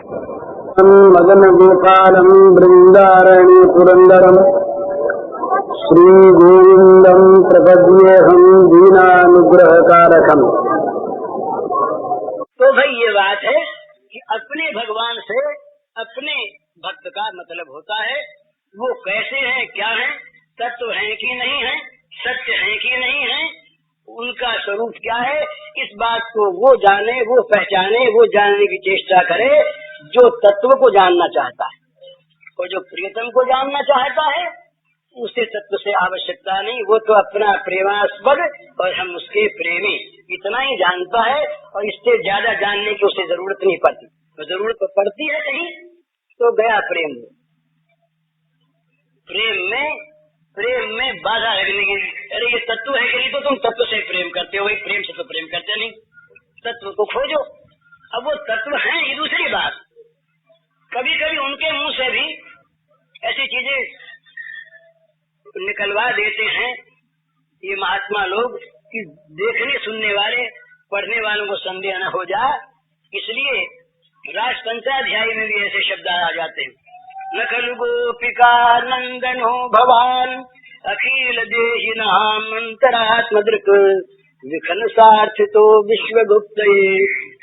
मदन गोपालम वृंदारण्य पुरंदरम श्री गोविंदम प्रपद्येहम दीनानुग्रहकारकम। तो भाई ये बात है कि अपने भगवान से अपने भक्त का मतलब होता है वो कैसे हैं, क्या हैं, तत्व हैं कि नहीं है, सत्य है कि नहीं है, उनका स्वरूप क्या है, इस बात को वो जाने, वो पहचाने, वो जानने की चेष्टा करे जो तत्व को जानना चाहता है। और जो प्रियतम को जानना चाहता है उसे तत्व से आवश्यकता नहीं, वो तो अपना प्रेमास्पद और हम उसके प्रेमी इतना ही जानता है और इससे ज्यादा जानने की उसे जरूरत नहीं पड़ती। तो जरूरत तो पड़ती है कहीं तो गया प्रेम में। प्रेम में बाधा लगने की, अरे ये तत्व है कि नहीं, तो तुम तत्व से प्रेम करते हो, वही प्रेम से तो प्रेम करते नहीं, तत्व को खोजो। अब वो तत्व है ये दूसरी बात। कभी कभी उनके मुंह से भी ऐसी चीजें निकलवा देते हैं ये महात्मा लोग कि देखने सुनने वाले पढ़ने वालों को संदेह न हो जाए, इसलिए रास पंचाध्यायी में भी ऐसे शब्द आ जाते हैं। न खलु गोपिका नंदनो भवान अखिल देहिनाम अंतरात्मदृक् विखन सार्थितो विश्वगुप्त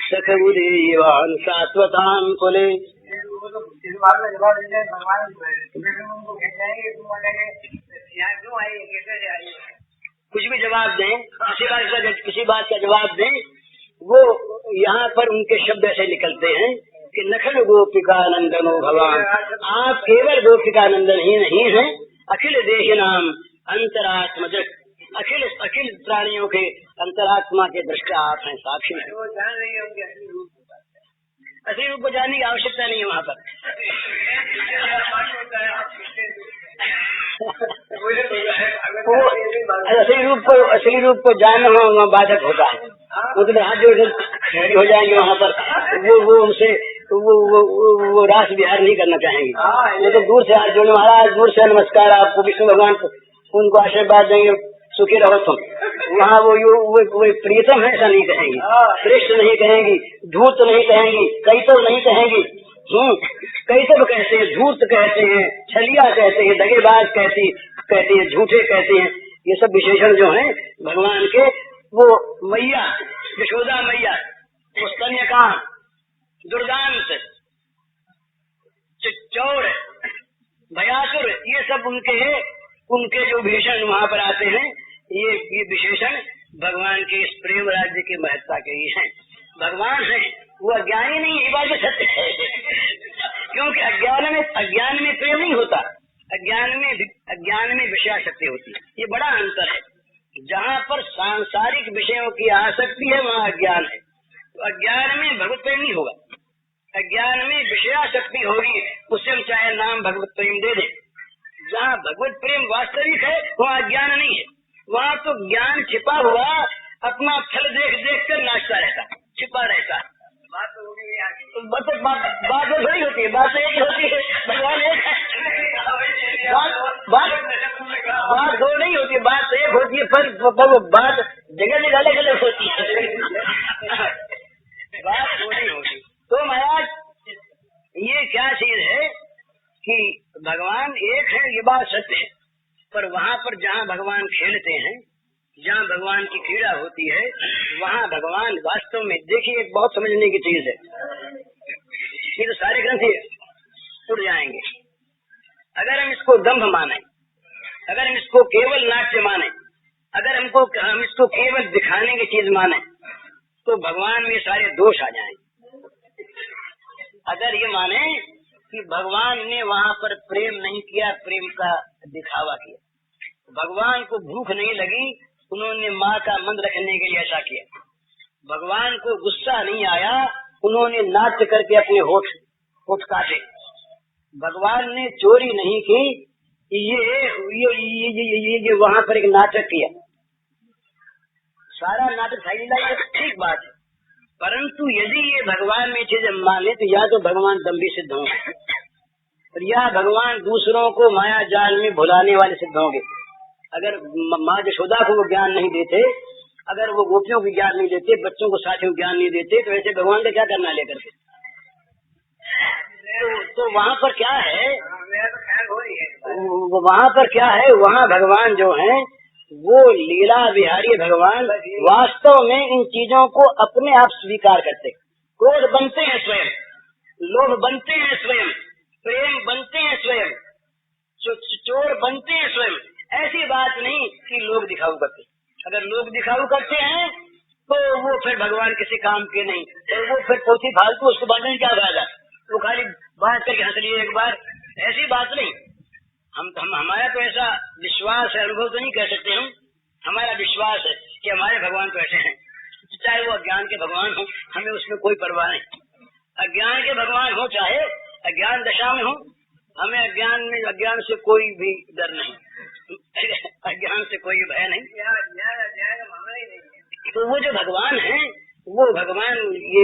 सखुदेवान शाश्वतां कुले। कुछ भी जवाब दें, किसी बात का जवाब दें, वो यहाँ पर उनके शब्द ऐसे निकलते हैं कि नखल गोपिका नंदनो भगवान, आप केवल गोपिका नंदन ही नहीं हैं, अखिल देह नाम अंतरात्मा दृष्ट, अखिल प्राणियों के अंतरात्मा के दृष्टा आप हैं, साक्षी हैं। असली रूप को जानने की आवश्यकता नहीं है वहाँ पर। असली रूप को जानना वहाँ बाधक होता है। वो तो हाथ जोड़ खड़ी हो जाएंगे वहाँ पर, वो उनसे वो रास विहार नहीं करना चाहेंगे। वो तो दूर से हाथ जोड़ने, महाराज दूर से नमस्कार आपको, विष्णु भगवान उनको आशीर्वाद देंगे, सुखी रहो तुम। वहाँ वो प्रियतम है ऐसा नहीं कहेंगी, श्रेष्ठ नहीं कहेंगी, धूर्त नहीं कहेंगी, कैतव नहीं कहेंगी। कैतव कहते हैं, धूर्त कहते हैं, छलिया कहते हैं, दगेबाज कहते हैं, झूठे कहते हैं। ये सब विशेषण जो हैं भगवान के, वो मैया यशोदा मैया, वो स्तन्यकाम, दुर्दांत, चौड़, भयासुर, ये सब उनके जो विशेषण वहाँ पर आते हैं, ये विशेषण भगवान के इस प्रेम राज्य की महत्ता के ही हैं। भगवान है वो अज्ञानी नहीं, ये बात सत्य है। क्योंकि अज्ञान में प्रेम नहीं होता, अज्ञान में विषयाशक्ति होती है। ये बड़ा अंतर है। जहाँ पर सांसारिक विषयों की आसक्ति है वहाँ अज्ञान है, तो अज्ञान में भगवत प्रेम नहीं होगा। अज्ञान में विषयाशक्ति होगी, उससे हम चाहे नाम भगवत प्रेम दे दें। जहाँ भगवत प्रेम वास्तविक है वहाँ अज्ञान नहीं है, वहाँ तो ज्ञान छिपा हुआ अपना फल देख कर नाचता रहता, छिपा रहता। बात थोड़ी होती है, बात एक होती है, भगवान एक है। बात दो नहीं होती है, बात एक होती है, पर बात जगह जगह अलग अलग होती है, बात दो नहीं होती। तो महाराज ये क्या चीज है कि भगवान एक है, ये बात सत्य है। पर वहाँ पर जहाँ भगवान खेलते हैं, जहाँ भगवान की क्रीड़ा होती है, वहाँ भगवान वास्तव में, देखिए एक बहुत समझने की चीज है, ये तो सारे ग्रंथ उड़ जाएंगे अगर हम इसको दंभ माने, अगर हम इसको केवल नाट्य माने, अगर हम इसको केवल दिखाने की चीज माने, तो भगवान में सारे दोष आ जाएंगे। अगर ये माने कि भगवान ने वहाँ पर प्रेम नहीं किया, प्रेम का दिखावा किया, भगवान को भूख नहीं लगी, उन्होंने माँ का मन रखने के लिए ऐसा किया, भगवान को गुस्सा नहीं आया, उन्होंने नाट्य करके अपने होठ काटे, भगवान ने चोरी नहीं की, ये वहाँ पर एक नाटक किया, सारा नाटक था, ये ठीक बात है। परंतु यदि ये भगवान में चीज माने तो या तो भगवान दम्भी सिद्ध होंगे और या भगवान दूसरों को माया जाल में भुलाने वाले सिद्ध होंगे। अगर माँ यशोदा को वो ज्ञान नहीं देते, अगर वो गोपियों को ज्ञान नहीं देते, बच्चों को साथियों को ज्ञान नहीं देते, तो ऐसे भगवान का क्या करना लेकर के। तो वहाँ पर क्या है, वहाँ पर क्या है, वहाँ भगवान जो हैं वो लीला बिहारी भगवान वास्तव में इन चीजों को अपने आप स्वीकार करते। क्रोध बनते हैं स्वयं, लोभ बनते हैं स्वयं, प्रेम बनते हैं स्वयं, चोर बनते हैं स्वयं। ऐसी बात नहीं कि लोग दिखाऊ करते। अगर लोग दिखाऊ करते हैं तो वो फिर भगवान किसी काम के नहीं, तो वो फिर पोथी फालतू, उसको बांटने क्या फायदा, वो खाली बांट करके हंस लिए एक बार। ऐसी बात नहीं। हम हमारा तो ऐसा विश्वास है, अनुभव तो नहीं कह सकते हम, हमारा विश्वास है कि हमारे भगवान तो ऐसे हैं, चाहे वो अज्ञान के भगवान हो, हमें उसमें कोई परवाह नहीं। अज्ञान के भगवान हो चाहे अज्ञान दशा में हो, हमें अज्ञान से कोई भी डर नहीं, अज्ञान से कोई भय नहीं। तो वो जो भगवान है, वो भगवान ये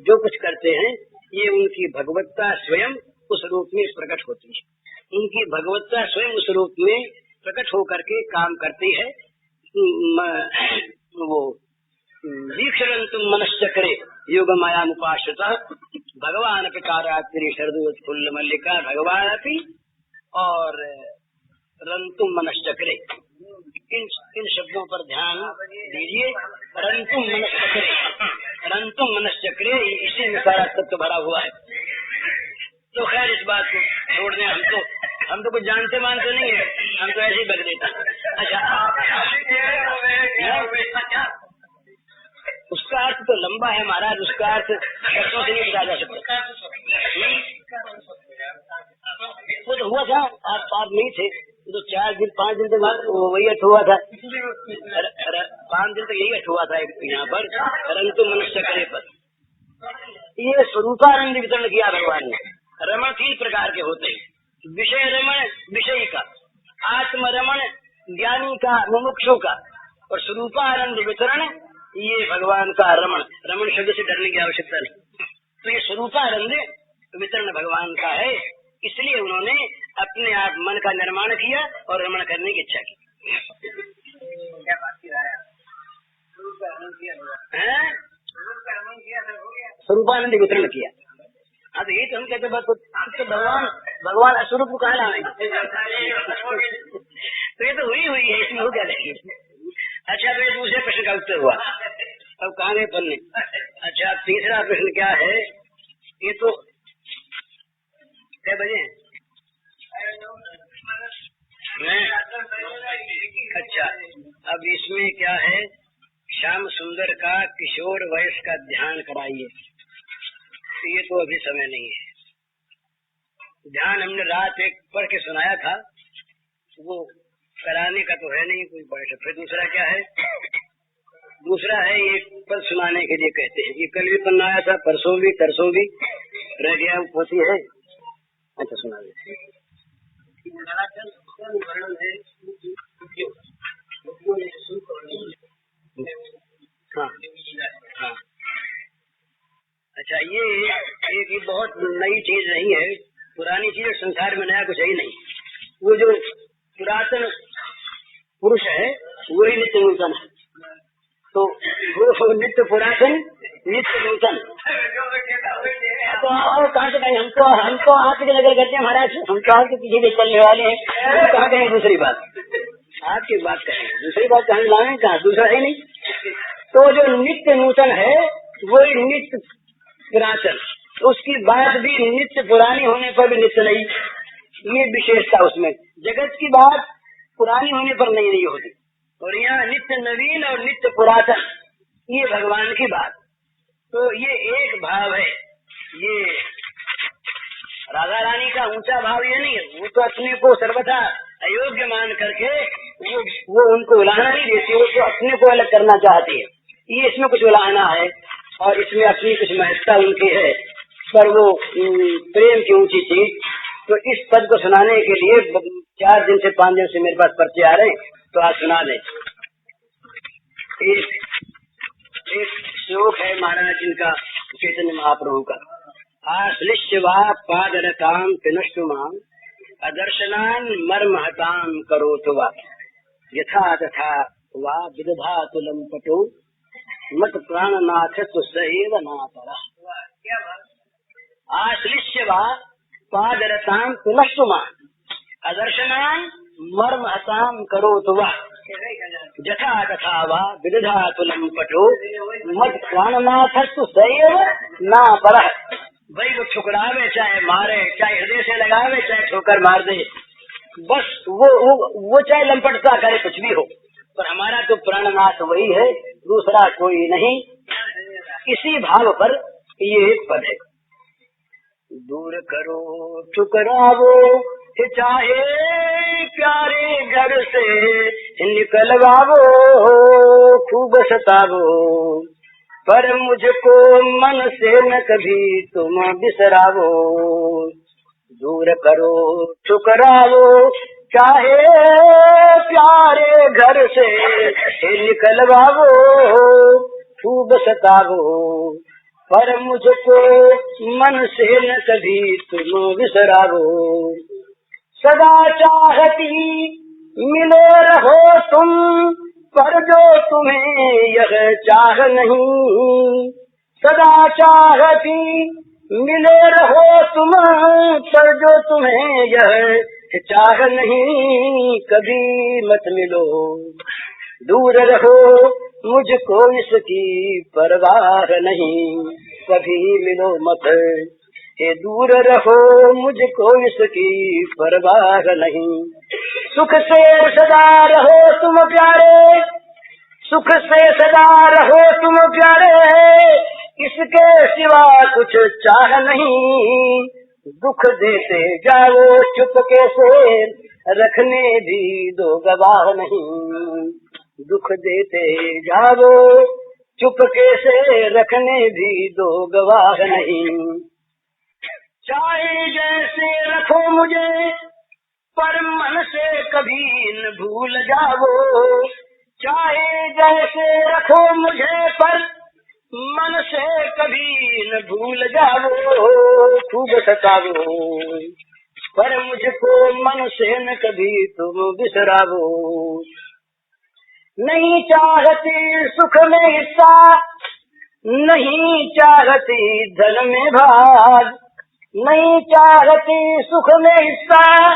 जो कुछ करते हैं ये उनकी भगवत्ता स्वयं उस रूप में प्रकट होती है। उनकी भगवत्ता स्वयं उस रूप में प्रकट होकर के काम करती है। वो दीक्षरंतु मनश्चक्रे योग माया उपाश्रिता भगवान अपि काराग्नि शरदोत्फुल्ल मल्लिका, भगवान अपि और रंतुम मनश्चक्रे, इन शब्दों पर ध्यान दीजिए। रंतुम मनश्चक्रे, रंतुम मनश्चक्रे, इसी में सारा तत्व भरा हुआ है। तो खैर इस बात को छोड़ दें, हम तो कुछ जानते मानते नहीं है, हम तो ऐसे ही बग देता। अच्छा, उसका अर्थ तो लंबा है महाराज, उसका अर्थ शब्दों से नहीं बताया जा सकता। वो तो हुआ था, आप नहीं थे तो 4 दिन 5 दिन तक वही अर्थ हुआ था, 5 दिन तक यही अर्थ हुआ था यहाँ पर, परंतु मनुष्य करे पर ये स्वरूपानंद वितरण किया भगवान ने। रमण 3 प्रकार के होते हैं, विषय रमण विषयी का, आत्म रमण ज्ञानी का मुमुक्षु का, और स्वरूपानंद वितरण ये भगवान का रमण। रमण शब्द से डरने की आवश्यकता नहीं। तो ये स्वरूपानंद वितरण भगवान का है, इसलिए उन्होंने अपने आप मन का निर्माण किया और रमण करने की इच्छा की। स्वरूपानंद वितरण किया। अब ये तो हम कहते तो भगवान अस्वरूप को कहाँ लाएंगे? तो ये तो हुई है, इसमें हो क्या देखिए। अच्छा, तो ये दूसरे प्रश्न का उत्तर हुआ। अब कहाँ गए पन्ने? अच्छा, तीसरा प्रश्न क्या है? ये तो क्या बजे? अच्छा, अब इसमें क्या है? श्याम सुंदर का किशोर वयस का ध्यान कराइए। ये तो अभी समय नहीं है। ध्यान हमने रात एक पढ़ के सुनाया था, वो कराने का तो है नहीं कोई पढ़े। फिर दूसरा क्या है? दूसरा है ये पद सुनाने के लिए कहते हैं। ये कल भी पन्ना आया था, परसों भी तरसों भी रह गया, पोथी है। अच्छा, सुना दे। हाँ हाँ, अच्छा, ये बहुत नई चीज नहीं है, पुरानी चीज संसार में नया कुछ है ही नहीं। वो जो पुरातन पुरुष है वही नित्य नूतन है, तो वो नित्य पुरातन नित्य नूतन। तो और कहाँ से कहें? हमको आपकी नजर करते हैं महाराज, हम तो आपके पीछे भी चलने वाले हैं, कहाँ कहें दूसरी बात? आपकी बात कहें, दूसरी बात कहाँ लाए? कहाँ दूसरा है नहीं। तो जो नित्य नूतन है वही नित्य पुरातन, उसकी बात भी नित्य पुरानी होने पर भी नित्य नहीं, ये विशेषता उसमें। जगत की बात पुरानी होने पर नहीं होती, और यहाँ नित्य नवीन और नित्य पुरातन, ये भगवान की बात। तो ये एक भाव है। ये राधा रानी का ऊंचा भाव ये नहीं है, वो तो अपने को सर्वथा अयोग्य मान करके वो उनको उलाहना नहीं देती, वो तो अपने को अलग करना चाहती है। ये इसमें कुछ उलाहना है और इसमें अपनी कुछ महत्ता उनकी है, पर वो प्रेम की ऊंची चीज। तो इस पद को सुनाने के लिए 4 दिन से 5 दिन से मेरे पास पर्चे आ रहे हैं, तो आज सुना दें। एक श्लोक है महाराज जिनका, चैतन्य महाप्रभु का, आश्लिष्य वा पादरताम पिनष्टुमां अदर्शनान मर्महताम करोतु वा यथा तथा वा विदधातु लंपटो मत प्राणनाथ सैव नातर। आश्लिष्य वा पादरताम पुनस्तुमा अदर्शनान मर्म हताम करो तुवा जथा कथा वा विदधा तुलम पटो मत प्राणनाथस्तु सैव ना पर। भाई वो ठुकरावे चाहे मारे, चाहे हृदय से लगावे, चाहे ठोकर मार दे, बस वो चाहे लंपटता करे, कुछ भी हो, पर हमारा तो प्राणनाथ वही है, दूसरा कोई नहीं। इसी भाव पर ये पद है। दूर करो ठुकरावो चाहे प्यारे घर से निकलवावो, खूब सतावो पर मुझको मन से न कभी तुम बिसरावो। दूर करो ठुकरावो चाहे प्यारे घर से निकलवावो, खूब सतावो पर मुझको मन से न कभी तुम बिसरावो। सदा चाहती मिले रहो तुम, पर जो तुम्हें यह चाह नहीं। सदा चाहती मिले रहो तुम, पर जो तुम्हें यह चाह नहीं, कभी मत मिलो। दूर रहो मुझको इसकी परवाह नहीं, कभी मिलो मत। ये दूर रहो मुझको इसकी परवाह नहीं। सुख से सदा रहो तुम प्यारे, सुख से सदा रहो तुम प्यारे, इसके सिवा कुछ चाह नहीं। दुख देते जाओ चुपके से, रखने भी दो गवाह नहीं। दुख देते जाओ चुपके से, रखने भी दो गवाह नहीं। चाहे जैसे रखो मुझे, पर मन से कभी न भूल जाओ। चाहे जैसे रखो मुझे, पर मन से कभी न भूल जाओ। खूब सतावो पर मुझको मन से न कभी तुम बिसरावो। नहीं चाहती सुख में हिस्सा, नहीं चाहती धन में भाग। नहीं चाहती सुख में हिस्सा,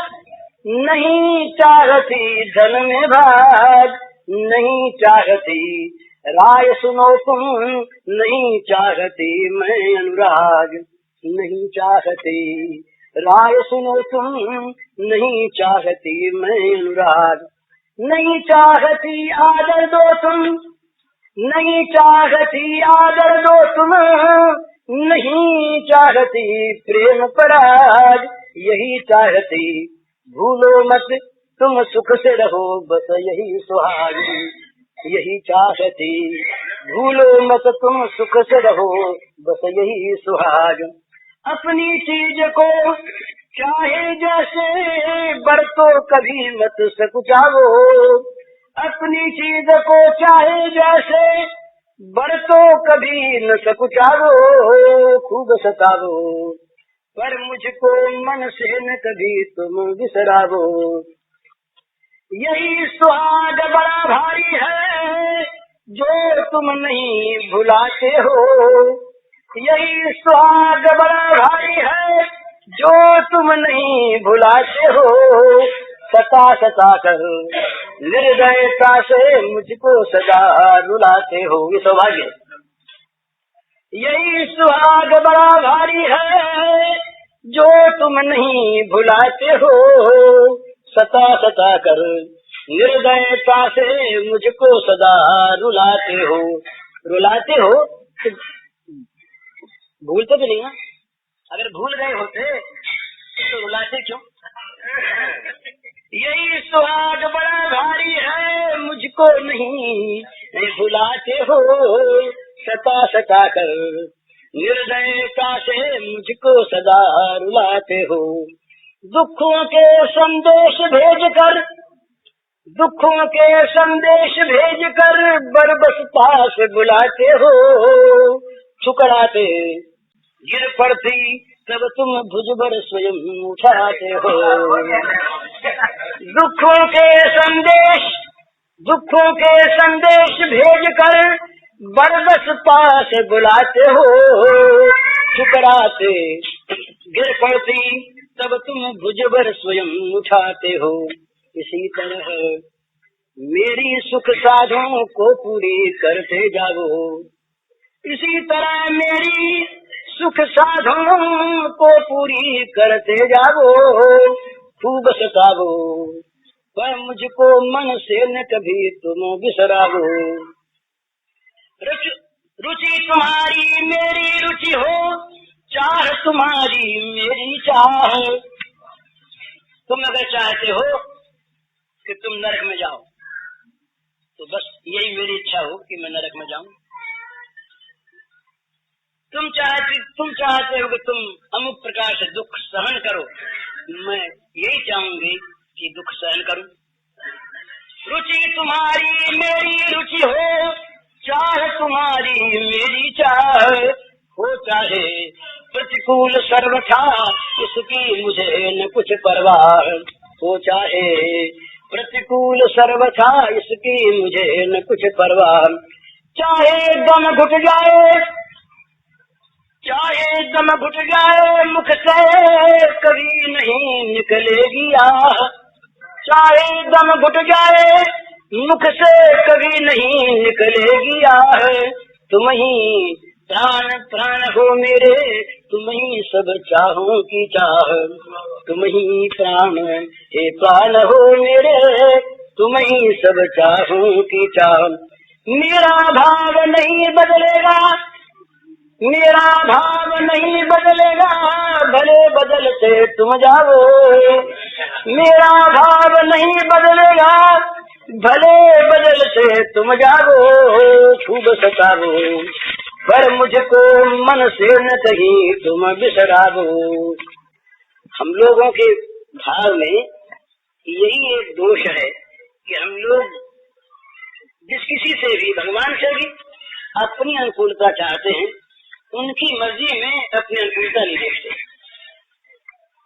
नहीं चाहती धन में भाग। नहीं चाहती राय सुनो तुम, नहीं चाहती मैं अनुराग। नहीं चाहती राय सुनो तुम, नहीं चाहती मैं अनुराग। नहीं चाहती आदर दो तुम, नहीं चाहती आदर दो तुम, नहीं चाहती प्रेम पराग। यही चाहती भूलो मत तुम, सुख से रहो बस यही सुहाग। यही चाहती भूलो मत तुम, सुख से रहो बस यही सुहाग। अपनी चीज को चाहे जैसे, बरतो कभी मत सकुचावो। अपनी चीज को चाहे जैसे, बरतो कभी न सकुचावो। खूब सतावो पर मुझको मन से न कभी तुम बिसरावो। यही सुहाग बड़ा भारी है, जो तुम नहीं भुलाते हो। यही सुहाग बड़ा भारी है, जो तुम नहीं भुलाते हो। सता सता कर निर्दयता से मुझको सदा रुलाते हो। ये सौभाग्य। यही सुहाग बड़ा भारी है, जो तुम नहीं भुलाते हो। सता सता कर निर्दयता से मुझको सदा रुलाते हो। रुलाते हो भूलते तो नहीं ना? अगर भूल गए होते तो रुलाते क्यों? यही सुहाग बड़ा भारी है, मुझको नहीं भुलाते हो। सता सता कर निर्दयता से मुझको सदा रुलाते हो। दुखों के संदेश भेज कर, दुखों के संदेश भेज कर बरबस पास बुलाते हो। ठुकराते गिर पड़ती तब तुम भुजबर स्वयं उठाते हो। दुखों के संदेश भेज कर बरबस पास बुलाते हो। ठुकराते गिर पड़ती तब तुम भुजबर स्वयं उठाते हो। इसी तरह मेरी सुख साधों को पूरी करते जाओ। इसी तरह मेरी सुख साधों को पूरी करते जाओ। खूब सतावो पर मुझको मन से न कभी तुम बिसरावो। रुचि तुम्हारी मेरी रुचि हो, चाह तुम्हारी मेरी चाह। तुम अगर चाहते हो कि तुम नरक में जाओ तो बस यही मेरी इच्छा हो कि मैं नरक में जाऊं। तुम चाहते हो कि तुम अमुक प्रकार से दुख सहन करो, मैं यही चाहूंगी कि दुख सहन करूं। रुचि तुम्हारी मेरी रुचि हो, चाह तुम्हारी मेरी चाह। हो चाहे प्रतिकूल सर्वथा इसकी मुझे न कुछ परवाह। हो चाहे प्रतिकूल सर्वथा इसकी मुझे न कुछ परवाह। चाहे दम घुट जाए, चाहे दम घुट जाए, मुख से कभी नहीं निकलेगी आह। चाहे दम घुट जाए, मुख से कभी नहीं निकलेगी आह। तुम ही प्राण प्राण हो मेरे, तुम ही सब चाहों की चाह। तुम ही प्राण हे प्राण हो मेरे, तुम ही सब चाहों की चाह। मेरा भाव नहीं बदलेगा, मेरा भाव नहीं बदलेगा, भले बदलते तुम जाओ। मेरा भाव नहीं बदलेगा, भले बदलते तुम जाओ। खूब सतावो पर मुझको मन से न कहीं तुम बिसरावो। हम लोगों के भाव में यही एक दोष है कि हम लोग जिस किसी से भी, भगवान से भी अपनी अनुकूलता चाहते हैं, उनकी मर्जी में अपनी अनुकूलता नहीं देखते।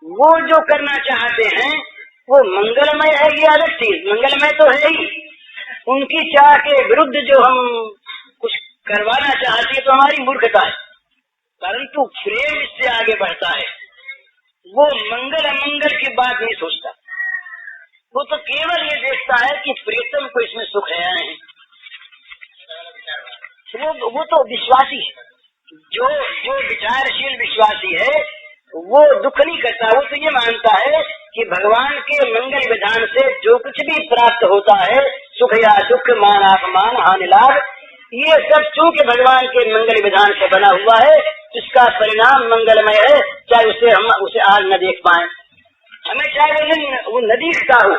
वो जो करना चाहते हैं वो मंगलमय है या अलग चीज, मंगलमय तो है ही। उनकी चाह के विरुद्ध जो हम कुछ करवाना चाहते हैं तो हमारी मूर्खता है, परंतु प्रेम इससे आगे बढ़ता है। वो मंगल अमंगल की बात नहीं सोचता, वो तो केवल ये देखता है कि प्रीतम को इसमें सुख है या नहीं। वो तो विश्वासी है, जो विचारशील विश्वासी है वो दुख नहीं करता। वो तो ये मानता है कि भगवान के मंगल विधान से जो कुछ भी प्राप्त होता है, सुख या दुख, मान अपमान, हानि लाभ, ये सब चूंकि भगवान के मंगल विधान से बना हुआ है, इसका परिणाम मंगलमय है। चाहे उसे आज न देख पाए, हमें चाहे वो न दिखता हो,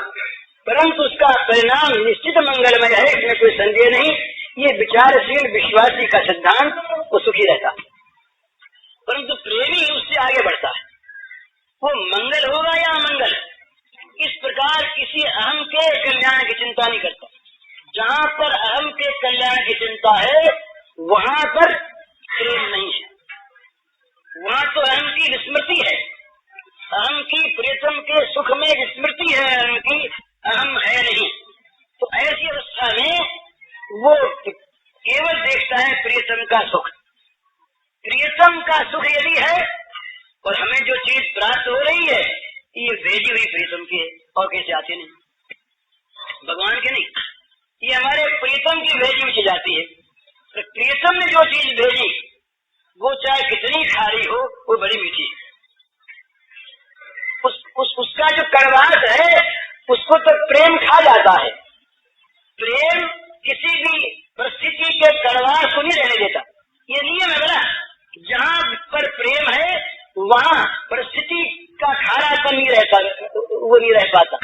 परंतु उसका परिणाम निश्चित मंगलमय है, इसमें कोई संदेह नहीं। ये विचारशील विश्वासी का सिद्धांत वो सुखी रहता, परंतु प्रेमी उससे आगे बढ़ता है। वो मंगल होगा या अमंगल, इस प्रकार किसी अहम के कल्याण की चिंता नहीं करता। जहाँ पर अहम के कल्याण की चिंता है वहाँ पर प्रेम नहीं है, वहाँ तो अहम की विस्मृति है। अहम की प्रीतम के सुख में विस्मृति है, अहम की अहम है नहीं। तो ऐसी अवस्था में वो केवल देखता है प्रीतम का सुख। प्रीतम का सुख यदि है और हमें जो चीज प्राप्त हो रही है ये भेजी हुई प्रीतम की है, और कैसे आती नहीं, भगवान के नहीं, ये हमारे प्रीतम की भेजी हुई चीज आती है। तो प्रीतम ने जो चीज भेजी वो चाहे कितनी खारी हो वो बड़ी मीठी है। उसका जो कड़वाहट है उसको तो प्रेम खा जाता है। प्रेम किसी भी परिस्थिति के कड़वाहट को नहीं रहने देता, ये नियम है बड़ा। जहाँ पर प्रेम है वहाँ परिस्थिति का खारापन नहीं रहता, वो नहीं रह पाता।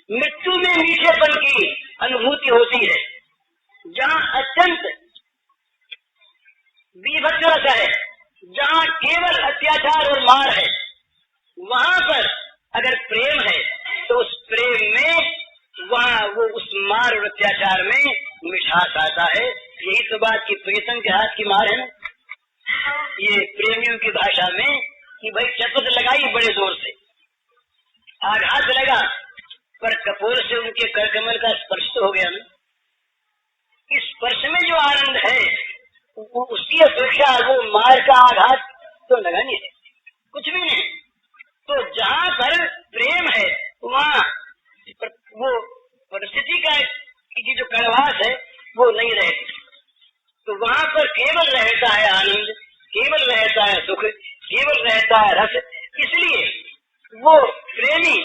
मृत्यु में मीठेपन की अनुभूति होती है। जहाँ अत्यंत बीभत्स है, जहाँ केवल अत्याचार और मार है, वहाँ पर अगर प्रेम है तो उस प्रेम में वहाँ वो उस मार और अत्याचार में मिठास आता है। यही तो बात की प्रीतम के हाथ की मार है ना, ये प्रेमियों की भाषा में कि भाई चपत लगाई बड़े जोर से, आघात लगा, पर कपोल से उनके करकमल का स्पर्श तो हो गया ना। इस स्पर्श में जो आनंद है उसकी अपेक्षा वो मार का आघात तो लगा नहीं है, कुछ भी नहीं। तो जहाँ पर आभास है वो नहीं रहती। तो वहाँ पर केवल रहता है आनंद, केवल रहता है सुख, केवल रहता है रस। इसलिए वो प्रेमी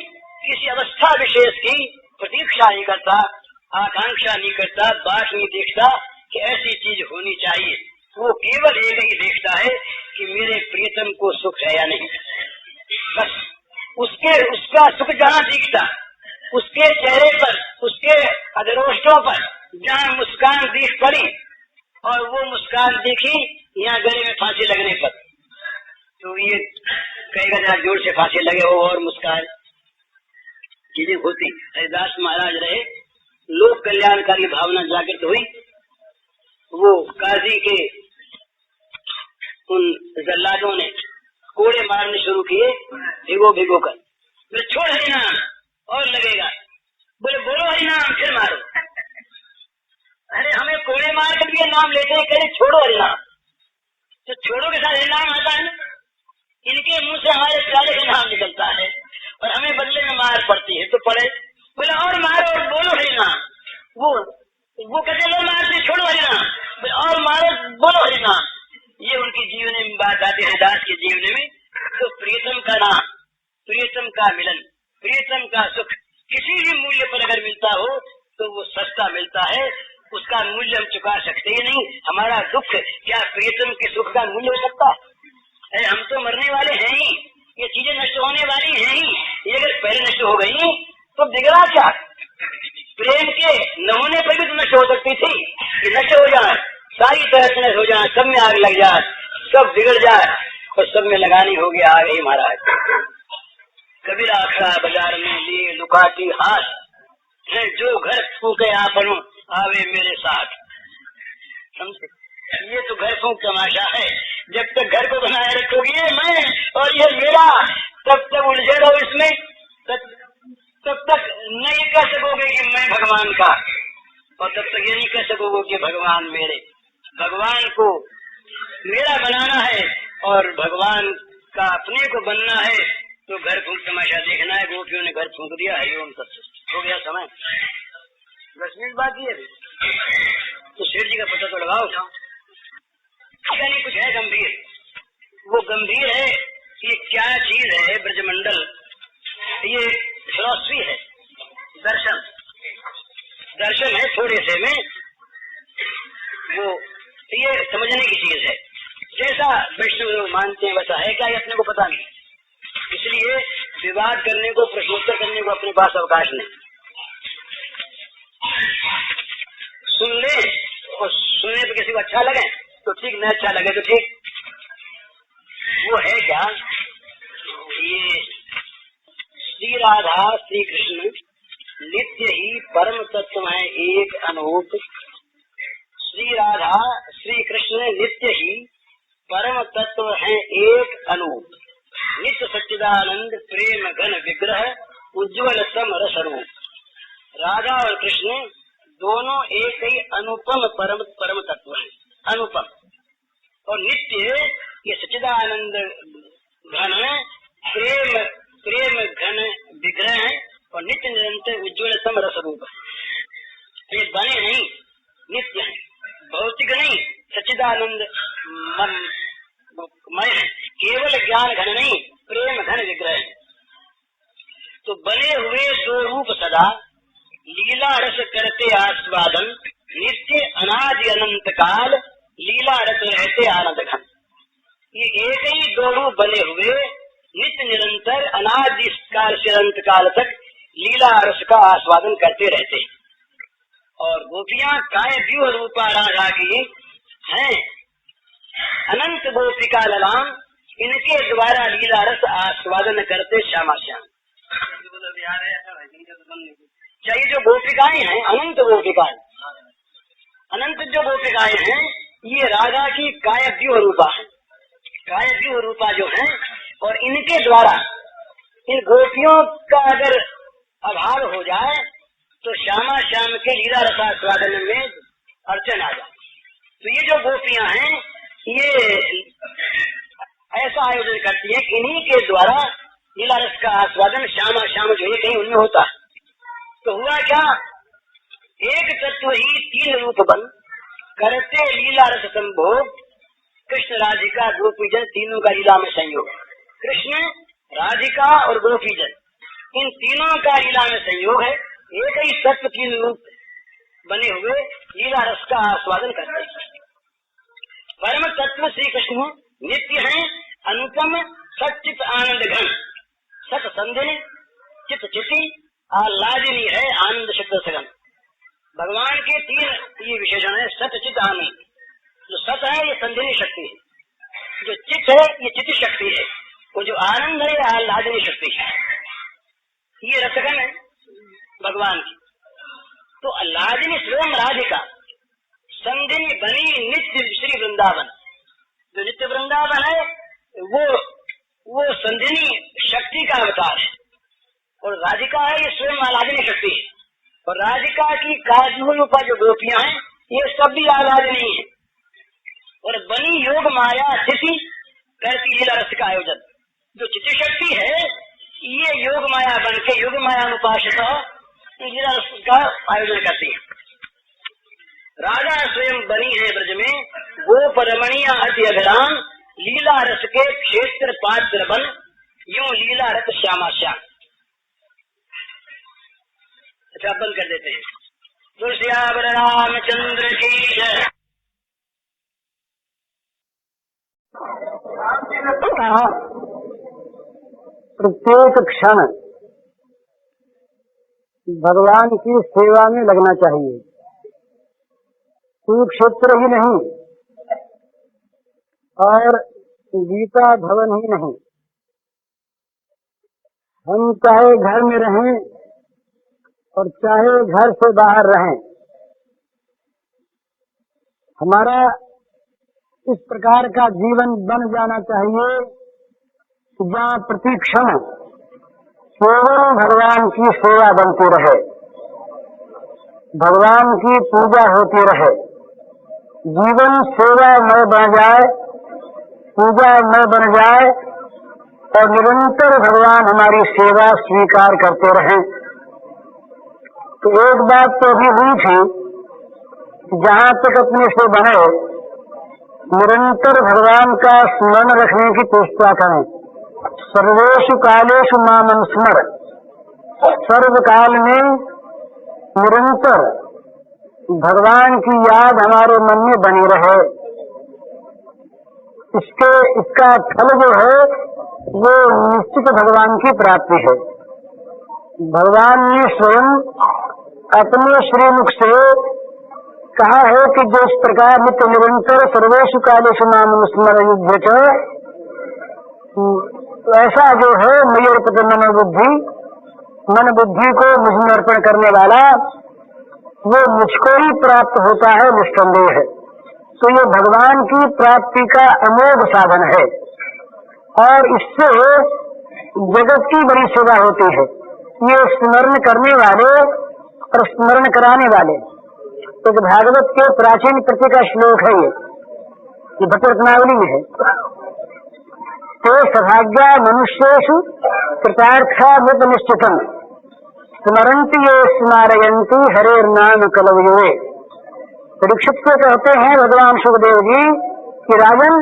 किसी अवस्था विशेष की प्रतीक्षा नहीं करता, आकांक्षा नहीं करता, बात नहीं देखता कि ऐसी चीज होनी चाहिए। वो केवल एक ही देखता है कि मेरे प्रियतम को सुख है या नहीं। बस उसका सुख जहाँ दिखता, उसके चेहरे पर, उसके अधरोष्टों पर जहाँ मुस्कान दिख पड़ी और वो मुस्कान दिखी यहाँ गले में फांसी लगने पर, तो ये कहेगा जरा जोर से फांसी लगे हो और मुस्कान चीजें होती। हरिदास महाराज रहे, लोक कल्याणकारी भावना जागृत हुई। वो काजी के उन जल्लादों ने कोड़े मारने शुरू किए भिगो भिगो कर। बोले छोड़ हरिनाम और लगेगा, बोले बोलो हरिनाम फिर मारो। अरे हमें कोड़े मार कर भी नाम लेते हैं, कहे छोड़ो हरिनाम, तो छोड़ो के साथ हरिनाम आता है ना। इनके मुंह से हमारे प्यारे का नाम निकलता है और हमें बदले में मार पड़ती है, तो पड़े। बोले और मारो और बोलो हरिनाम। वो कहते लो मारते छोड़ो हरिनाम, और मारो बोलो हरिनाम। ये उनकी जीवनी में बात आती है, दास के जीवनी में। तो प्रियतम का नाम, प्रियतम का मिलन, प्रियतम का सुख किसी भी मूल्य पर अगर मिलता हो तो वो सस्ता मिलता है, उसका मूल्य हम चुका सकते ही नहीं। हमारा दुख क्या प्रियतम के सुख का मूल्य हो सकता है? हम तो मरने वाले हैं ही, ये चीजें नष्ट होने वाली हैं ही। ये अगर पहले नष्ट हो गई तो बिगड़ा क्या? प्रेम के न होने पर भी तो नष्ट हो सकती थी। ये नष्ट हो जाए, सारी तरह से नष्ट हो जाए, सब में आग लग जाए, सब बिगड़ जाए और सब में लगानी होगी आग ही महाराज। कबीरा खड़ा बाजार में लिए लुकाती हाथ है, जो घर फूके आपनो आवे मेरे साथ। समझे? ये तो घर फूक तमाशा है। जब तक घर को बनाए रखोगी ये मैं और ये मेरा, तब तक उलझे रहो इसमें, तब तक नहीं कह सकोगे कि मैं भगवान का, और तब तक ये नहीं कह सकोगे कि भगवान मेरे। भगवान को मेरा बनाना है और भगवान का अपने को बनना है, तो घर फूक तमाशा देखना है। गोपियों ने घर फूक दिया, हरिओम सत्संग हो गया समय। 10 मिनट बाकी है तो सेठ जी का पता तो लगाओ। नहीं कुछ है गंभीर, वो गंभीर है। ये क्या चीज है? ब्रजमंडल, ये फिलॉसफी है, दर्शन, दर्शन है थोड़े से में। वो ये समझने की चीज है। जैसा वैष्णव लोग मानते हैं वैसा है क्या, ये अपने को पता नहीं। इसलिए विवाद करने को, प्रश्नोत्तर करने को अपने पास अवकाश नहीं। सुन ले और सुनने पर किसी को अच्छा लगे तो ठीक, न अच्छा लगे तो ठीक। वो है क्या? ये श्री राधा श्री कृष्ण नित्य ही परम तत्व है, एक अनूप। श्री राधा श्री कृष्ण नित्य ही परम तत्व है, एक अनूप। नित्य सच्चिदानंद प्रेम घन विग्रह उज्ज्वल समर स्वरूप। राधा और कृष्ण दोनों एक ही अनुपम परम तत्व है, अनुपम। और नित्य ये सच्चिदानंद घन प्रेम घन विग्रह है और नित्य निरंतर उज्ज्वल समर स्वरूप है। ये बने नहीं, नित्य है, भौतिक नहीं, सच्चिदानंद मय है, केवल ज्ञान घन नहीं, प्रेम घन विग्रह है। तो बने हुए दो रूप सदा लीला रस करते आस्वादन, नित्य अनादि अनंत काल लीला रस रहते आनंद घन। ये एक ही दो रूप बने हुए नित्य निरंतर अनादि काल से अनंत काल तक लीला रस का आस्वादन करते रहते। और गोपियां काय व्यूह रूपा राधा की हैं, अनंत गोपिका ललाम, इनके द्वारा लीला रस आस्वादन करते श्यामा श्याम। चाहिए जो गोपिकाएं हैं, अनंत गोपिकाएं, अनंत जो गोपिकाएं हैं, ये राधा की काय व्यूह रूपा है, काय व्यूह रूपा जो है। और इनके द्वारा इन गोपियों का अगर अभाव हो जाए तो श्यामा श्याम के लीला रसास्वादन में अड़चन आ जाए। तो ये जो गोपियां हैं ये ऐसा आयोजन करती है कि इन्हीं के द्वारा लीला रस का आस्वादन श्यामा श्याम जो है कहीं उनमें होता है। तो हुआ क्या एक तत्व ही तीन रूप बन करते लीला रस संभोग। कृष्ण राधिका गोपीजन तीनों का लीला में संयोग। कृष्ण राधिका और गोपीजन इन तीनों का लीला में संयोग है। एक ही तत्व तीन रूप बने हुए लीला रस का आस्वादन करते हैं। परम तत्व श्री कृष्ण नित्य है, अनुपम सचित आनंद घन। सत संधिनी चित चिति आह्लादिनी है, आनंद शब्द सगन। भगवान के तीन ये विशेषण है, सत चित आनंद। जो सत है ये संधिनी शक्ति है, जो चित है ये चिति शक्ति है, और जो आनंद है ये आह्लादिनी शक्ति है। ये रसगन है भगवान की। तो आह्लादिनी स्वयं राधिका, संधिनी बनी नित्य श्री वृंदावन। जो नित्य वृंदावन है वो संधिनी शक्ति का अवतार है, और राधिका है ये स्वयं आह्लादिनी शक्ति है। और राधिका की काजूरूपा जो गोपियां हैं ये सब भी आह्लादिनी है, और बनी योग माया स्थिति करती लीला रस का आयोजन। जो चित्त शक्ति है ये योग माया बन के योग माया अनुपासिता लीला रस का आयोजन करती है। राधा स्वयं बनी है ब्रज में, गोप रमणीय अति अभिराम। लीला रस के क्षेत्र पात्र बन, यूं लीला रस श्यामा श्याम। अच्छा बंद कर देते हैं। तुलसियावर रामचंद्र की जय। प्रत्येक क्षण भगवान की सेवा में लगना चाहिए। कुरुक्षेत्र ही नहीं और गीता भवन ही नहीं, हम चाहे घर में रहें और चाहे घर से बाहर रहें, हमारा इस प्रकार का जीवन बन जाना चाहिए जहाँ प्रतिक्षण केवल भगवान की सेवा बनती रहे, भगवान की पूजा होती रहे, जीवन सेवामय बन जाए, पूजामय बन जाए, और निरंतर भगवान हमारी सेवा स्वीकार करते रहें। तो एक बात तो भी हुई थी, जहाँ तक अपने से बने निरंतर भगवान का स्मरण रखने की चेष्टा करें। सर्वेषु कालेषु माम अनुस्मर, सर्व काल में निरंतर भगवान की याद हमारे मन में बनी रहे। इसका फल जो है वो निश्चित भगवान की प्राप्ति है। भगवान ने स्वयं अपने श्रीमुख से कहा है कि जो इस प्रकार नित्य निरंतर सर्वेषु कालेषु माम अनुस्मर युध्यते, ऐसा जो है मय्यर्पित मन बुद्धि को मुझ में अर्पण करने वाला, वो मुझको ही प्राप्त होता है निस्संदेह है। तो ये भगवान की प्राप्ति का अमोघ साधन है, और इससे जगत की बड़ी सेवा होती है। ये स्मरण करने वाले और स्मरण कराने वाले, तो भागवत के प्राचीन प्रति का श्लोक है ये भट्ट रत्नावली में है। तो सभाग्या मनुष्येषु कृतार्था मृत निश्चितम स्मरन्ति ये स्मारयन्ति हरेर नाम कलवयुवे। परीक्षित से कहते हैं भगवान सुखदेव जी कि राजन,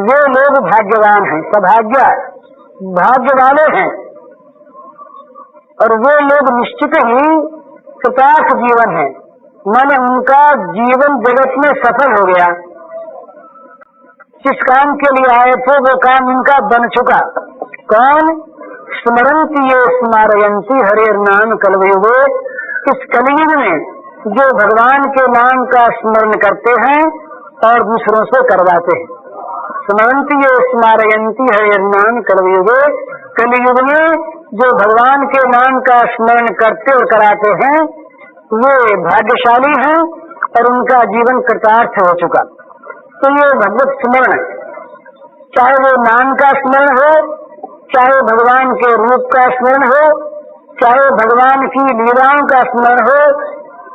वे लोग भाग्यवान हैं, सभाग्य भाग्य वाले हैं, और वे लोग निश्चित ही कृतार्थ जीवन है, माने उनका जीवन जगत में सफल हो गया। जिस काम के लिए आए थे वो काम उनका बन चुका। कौन? स्मरन्ति ये स्मारयन्ति हरेर नाम कलयुगे। इस कलयुग में जो भगवान के नाम का स्मरण करते हैं और दूसरों से करवाते हैं। स्मरन्ति ये स्मारयन्ति हरेर नाम कलयुगे। कलयुग में जो भगवान के नाम का स्मरण करते और कराते हैं वे भाग्यशाली हैं, और उनका जीवन कृतार्थ हो चुका। तो ये भगवत स्मरण, चाहे वो नाम का स्मरण हो, चाहे भगवान के रूप का स्मरण हो, चाहे भगवान की लीलाओं का स्मरण हो,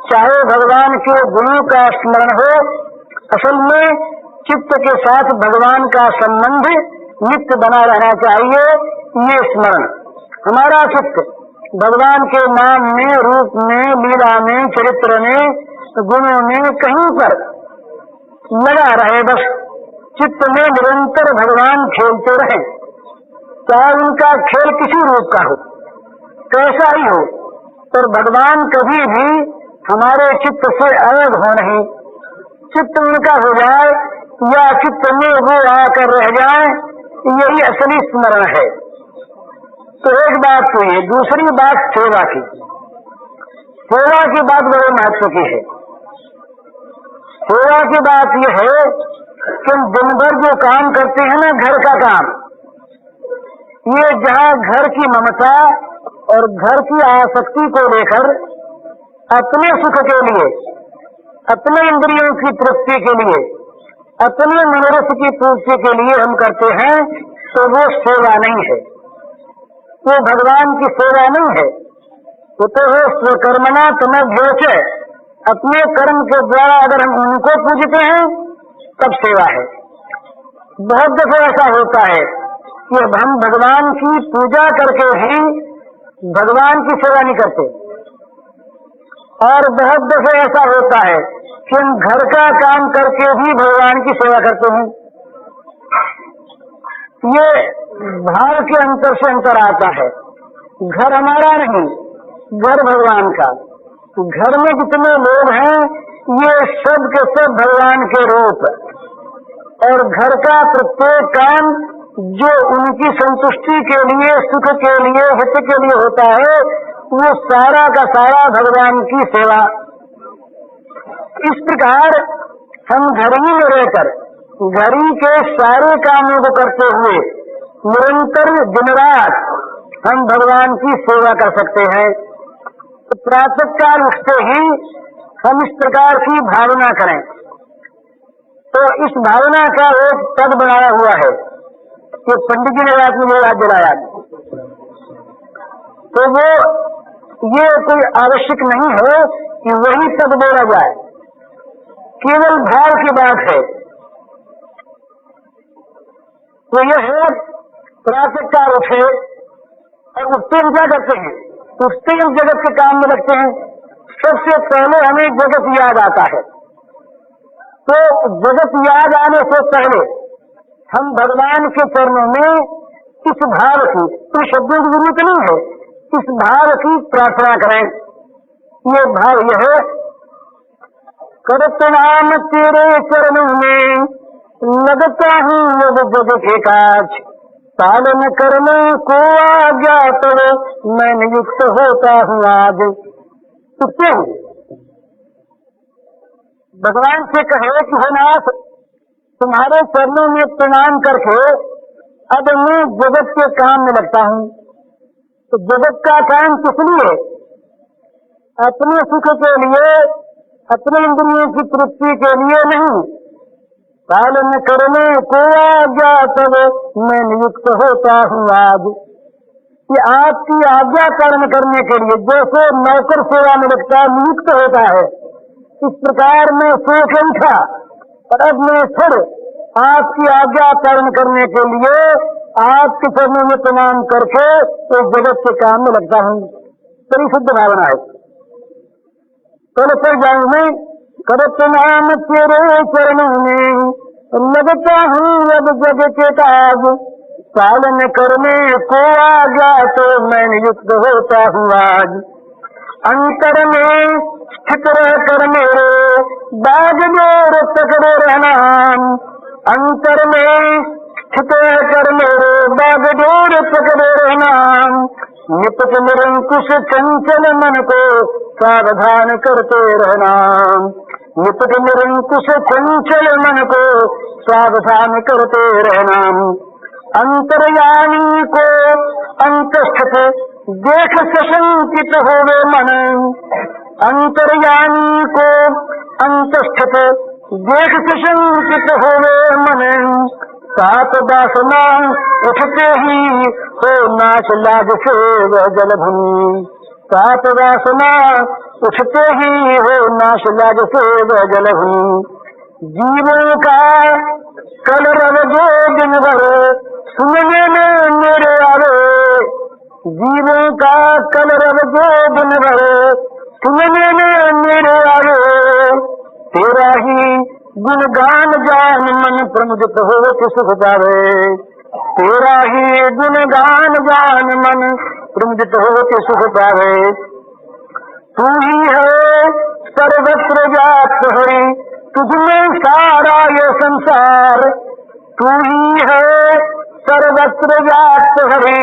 चाहे भगवान के गुणों का स्मरण हो, असल में चित्त के साथ भगवान का संबंध नित्य बना रहना चाहिए। ये स्मरण हमारा चित्त भगवान के नाम में, रूप में, लीला में, चरित्र में, गुणों में कहीं पर लगा रहे, बस चित्त में निरंतर भगवान खेलते रहे, चाहे उनका खेल किसी रूप का हो, कैसा ही हो, पर भगवान कभी भी हमारे चित्त से अलग हो नहीं। चित्त उनका हो जाए या चित्त में वो आकर रह जाए, यही असली स्मरण है। तो एक बात तो ये, दूसरी बात सेवा की। सेवा की बात बड़े महत्व की है। सेवा की बात यह है कि हम दिन भर जो काम करते हैं ना, घर का काम, ये जहाँ घर की ममता और घर की आसक्ति को लेकर अपने सुख के लिए, अपने इंद्रियों की तृप्ति के लिए, अपने मनोरथ की पूर्ति के लिए हम करते हैं, तो वो सेवा नहीं है, वो भगवान की सेवा नहीं है। वो तो है स्वकर्मणा तमभ्योच, अपने कर्म के द्वारा अगर हम उनको पूजते हैं तब सेवा है। बहुत दफे ऐसा होता है कि अब हम भगवान की पूजा करके भी भगवान की सेवा नहीं करते, और बहुत दफे ऐसा होता है कि हम घर का काम करके भी भगवान की सेवा करते हैं। ये भाव के अंतर से अंतर आता है। घर हमारा नहीं, घर भगवान का। घर में जितने लोग हैं ये सब के सब भगवान के रूप, और घर का प्रत्येक काम जो उनकी संतुष्टि के लिए, सुख के लिए, हित के लिए होता है, वो सारा का सारा भगवान की सेवा। इस प्रकार हम घर ही में रहकर घर ही के सारे कामों को करते हुए निरंतर दिन रात हम भगवान की सेवा कर सकते हैं। तो प्रातः काल उठते ही हम इस प्रकार की भावना करें। तो इस भावना का एक पद बनाया हुआ है कि पंडित जी ने रात में जो याद दिलाया, तो वो ये कोई आवश्यक नहीं है कि वही पद बोला जाए, केवल भाव की बात है। तो यह है प्रातः काल उठे और उठते हम क्या करते हैं, उठते हम जगत के काम में लगते हैं। सबसे पहले हमें जगत याद आता है, तो जगत याद आने से पहले हम भगवान के चरणों में इस भाव की, तो शब्दों की जरूरत नहीं है, इस भाव की प्रार्थना करें। ये भाव यह है, करत नाम तेरे चरणों में लगता हूँ अब जग के काज, पालन करने को आज्ञा तब मैं नियुक्त होता हूँ आज। उठते हूँ भगवान से कहे कि हे नाथ, तुम्हारे चरणों में प्रणाम करके अब मैं जगत के काम में लगता हूँ। तो जगत का काम किस लिए? अपने सुख के लिए, अपने इंद्रियों की तृप्ति के लिए नहीं। पालन करने को आज्ञा तब मैं नियुक्त होता हूँ आज। कि आपकी आज्ञा पालन करने के लिए जैसे नौकर सेवा में लगता नियुक्त होता है, इस प्रकार मैं सो के उठा और अब मैं फिर आपकी आज्ञा पालन करने के लिए आपके चरणों में प्रणाम करके इस जगत के काम में लगता हूँ। बड़ी शुद्ध भावना है। कल पर जाऊं मैं, करत नाम तेरे चरणों में लगता हूँ अब जग के काज, पालन करने को आज्ञा तो मैं नियुक्त होता हूँ आज। अंतर में स्थित रह कर मेरे बाग जोर पकड़े रहना, अंतर में स्थित रह कर मेरे बाग जोर पकड़े रहना, निपट निरंकुश चंचल मन को सावधान करते रहना, निपट निरंकुश चंचल मन को सावधान करते रहना। अंतर्यामी को अंतस्थित देख सशंकित होवे मन, अंतर्यामी को अंतस्थित देख सशंकित होवे मन, सात वासना उठते ही हो नाश लाज से वह जलभूमि, सात वासना उठते ही हो नाश लाज से वह जलभूमि। जीवन का कल रव जो दिन भर सुनने में मेरे आवे, जीवों का कलरव जो दिन भर सुनने में मेरे आए, तेरा ही गुणगान जान मन प्रमुदित हो सुख पावे, तेरा ही गुणगान जान मन प्रमुदित हो सुख पावे। तू ही है सर्वत्र व्याप्त हरि, तुझमें सारा ये संसार, तू ही है सर्वत्र व्याप्त हरि,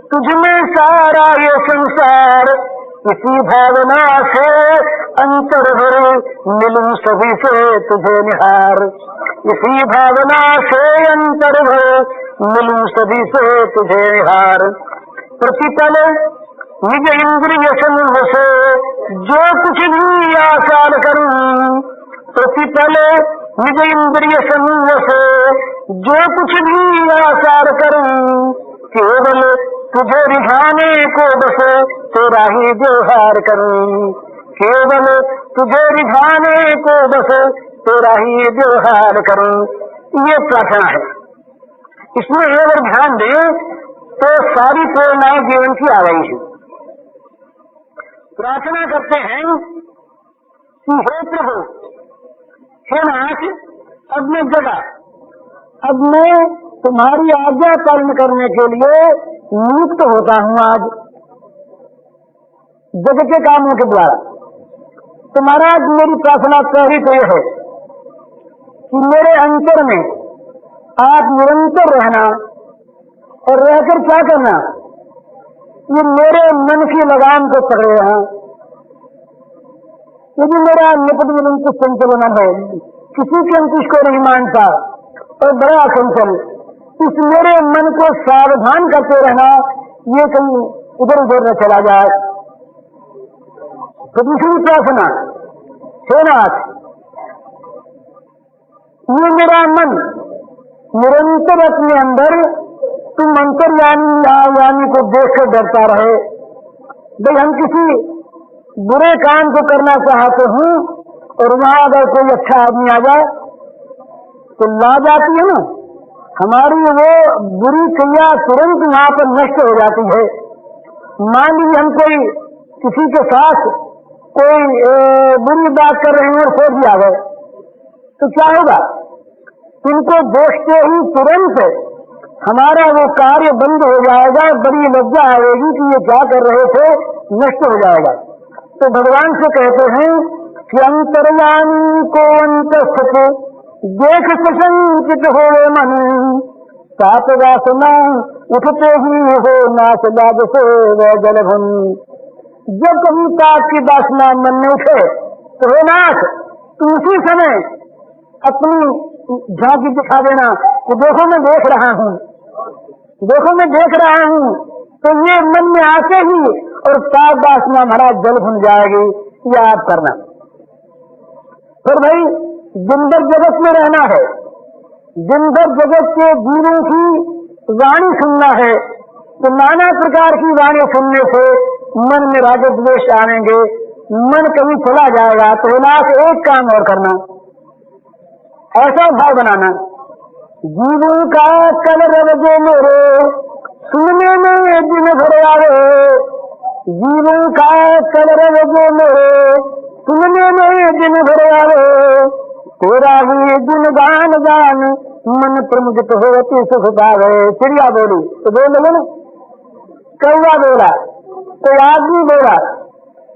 तुझमें सारा ये संसार। इसी भावना से अंतर भर मिलूं सभी से तुझे निहार, इसी भावना से अंतर भर मिलूं सभी से तुझे निहार। प्रतिपल निज इंद्रिय संग से जो कुछ भी आसार करूं, प्रतिपल निज इंद्रिय संग से जो कुछ भी आसार करूं, केवल तुझे रिझाने को बस तेरा ही व्यवहार करूं, केवल तुझे रिझाने को बस तेरा ही व्यवहार करूं। ये प्रार्थना है। इसमें अगर ध्यान दें तो सारी प्रेरणाएं जीवन की आ गई है। प्रार्थना करते हैं कि हे प्रभु, हे नाथ, अब मैं जगा, अब मैं तुम्हारी आज्ञा पालन करने के लिए नियुक्त होता हूँ आज जग के कामों के द्वारा। तो महाराज मेरी प्रार्थना पहली तो यह है कि मेरे अंतर में आप निरंतर रहना, और रहकर क्या करना, ये मेरे मन की लगाम को पकड़े रहना। यदि मेरा निपट निरंकुश संचलन है, किसी के अंकुश को नहीं मानता और बड़ा संचल, इस मेरे मन को सावधान करते रहना, ये कहीं इधर उधर न चला जाए। तो दूसरी प्रार्थना, हे नाथ, ये मेरा मन निरंतर अपने अंदर तुम अंतर्यामी को देखकर डरता रहे। भाई हम किसी बुरे काम को करना चाहते हूँ और वहां अगर कोई अच्छा आदमी आ जाए तो ला जाती है ना, हमारी वो बुरी क्रिया तुरंत वहां पर नष्ट हो जाती है। मान लीजिए हम कोई किसी के साथ कोई बुरी बात कर रहे हैं और सोच भी आ गए तो क्या होगा, इनको देखते ही तुरंत हमारा वो कार्य बंद हो जाएगा, बड़ी लज्जा आएगी कि ये क्या कर रहे थे, नष्ट हो जाएगा। तो भगवान से कहते हैं कि अंतर्यामी को अंतस्थ देख सुसंचित हो मन, सात वासना उठते ही हो नाश लाज से वह जलभन। जब कभी पाप की वासना मन में उठे तो हे नाथ, तुम उसी समय अपनी झांकी दिखा देना कि देखो मैं देख रहा हूँ, देखो मैं देख रहा हूँ। तो ये मन में आते ही और पाप वासना महाराज जल भुन जाएगी, यह आप करना। फिर भाई दिन भर जगत में रहना है, दिन भर जगत के जीवों की वाणी सुनना है, तो नाना प्रकार की वाणी सुनने से मन में राग द्वेष आएंगे, मन कभी चला जाएगा। तो नाथ एक काम और करना, ऐसा भाव बनाना, जीवों का कलरव जो मेरे सुनने में दिन भर आवे, जीवों का कलरव जो मेरे सुनने में दिन भर आवे, तेरा ही गुणगान गान मन प्रमुदित होती सुख पावे। चिड़िया बोली तो बोल लगे ना, कौवा बोला, कोई आदमी बोला,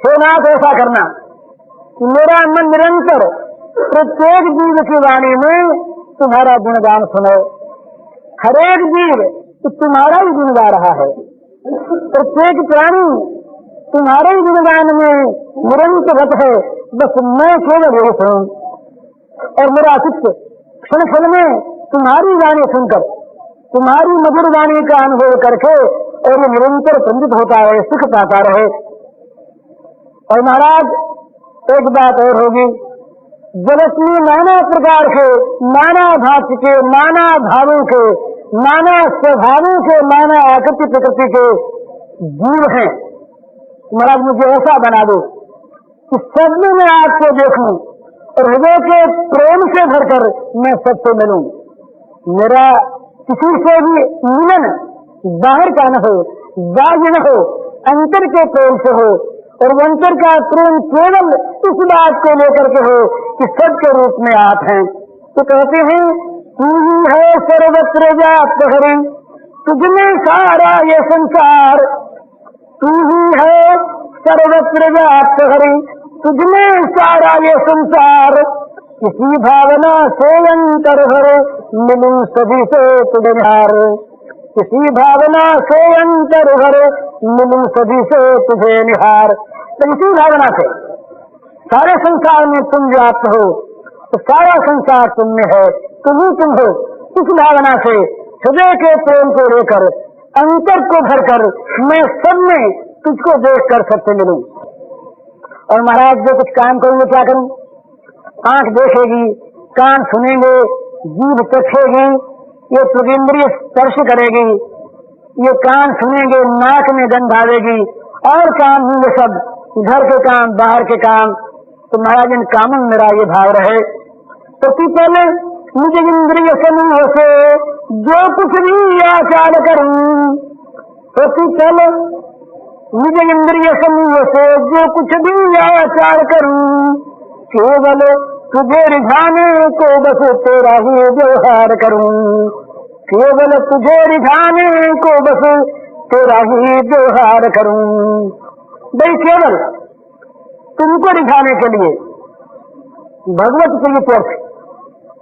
हे नाथ ऐसा करना कि मेरा मन निरंतर प्रत्येक जीव की वाणी में तुम्हारा गुणगान सुनो। हरेक जीव तो तुम्हारा ही गुण गा रहा है, प्रत्येक प्राणी तुम्हारे ही गुणगान में निरंतर रत है, बस मैं केवल यही सुनूं। और मेरा चित्त क्षण क्षण में तुम्हारी वाणी सुनकर, तुम्हारी मधुर वाणी का अनुभव करके और ये निरंतर प्रमुदित होता है, सुख पाता रहे। और महाराज एक बात और होगी, जगत में नाना प्रकार के, नाना भात के, नाना भावों के, नाना स्वभावों के, नाना आकृति प्रकृति के जीव हैं। महाराज मुझे ऐसा बना दो कि सब में मैं आपको देखूं और हृदय के प्रेम से भरकर मैं सबसे मिलूं। मेरा किसी से भी मिलन बाहर का न हो, बाह्य न हो, अंतर के प्रेम से हो, और अंतर का प्रेम केवल इस बात को लेकर के हो कि सबके रूप में आप हैं। तो कहते हैं तू ही है सर्वत्र व्याप्त हरि, तुझमें सारा ये संसार। तू ही है सर्वत्र व्याप्त हरि, तुझमें सारा ये संसार। इसी भावना से अंतर भरे, मिलूं सभी से तुझे निहार। इसी भावना से अंतर भरे, मिलूं सभी से तुझे निहार। तो इसी भावना से सारे संसार में तुम व्याप्त हो, तो सारा संसार तुम में है, तुम ही तुम हो। इस भावना से हृदय के प्रेम को लेकर, अंतर को भरकर मैं सब में तुझको देख कर सबसे मिलूं। और महाराज जो कुछ काम करूंगे क्या करूं? आंख देखेगी, कान सुनेंगे, जीभ चखेगी, ये त्वगिंद्रिय स्पर्श करेगी, ये कान सुनेंगे, नाक में गंध आवेगी, और काम होंगे सब घर के काम, बाहर के काम। तो महाराज इन कामों में मेरा ये भाव रहे। तो पहले निज इंद्रिय समूह से जो कुछ भी आचार करूं, तो पहले निज इंद्रिय समूह से जो कुछ भी आचार करूं, केवल तुझे रिझाने को बस तेरा ही व्यवहार करूं। केवल तुझे रिझाने को बस तेरा ही व्यवहार करूं। भाई केवल तुमको रिझाने के लिए भगवत प्रीत्यर्थ,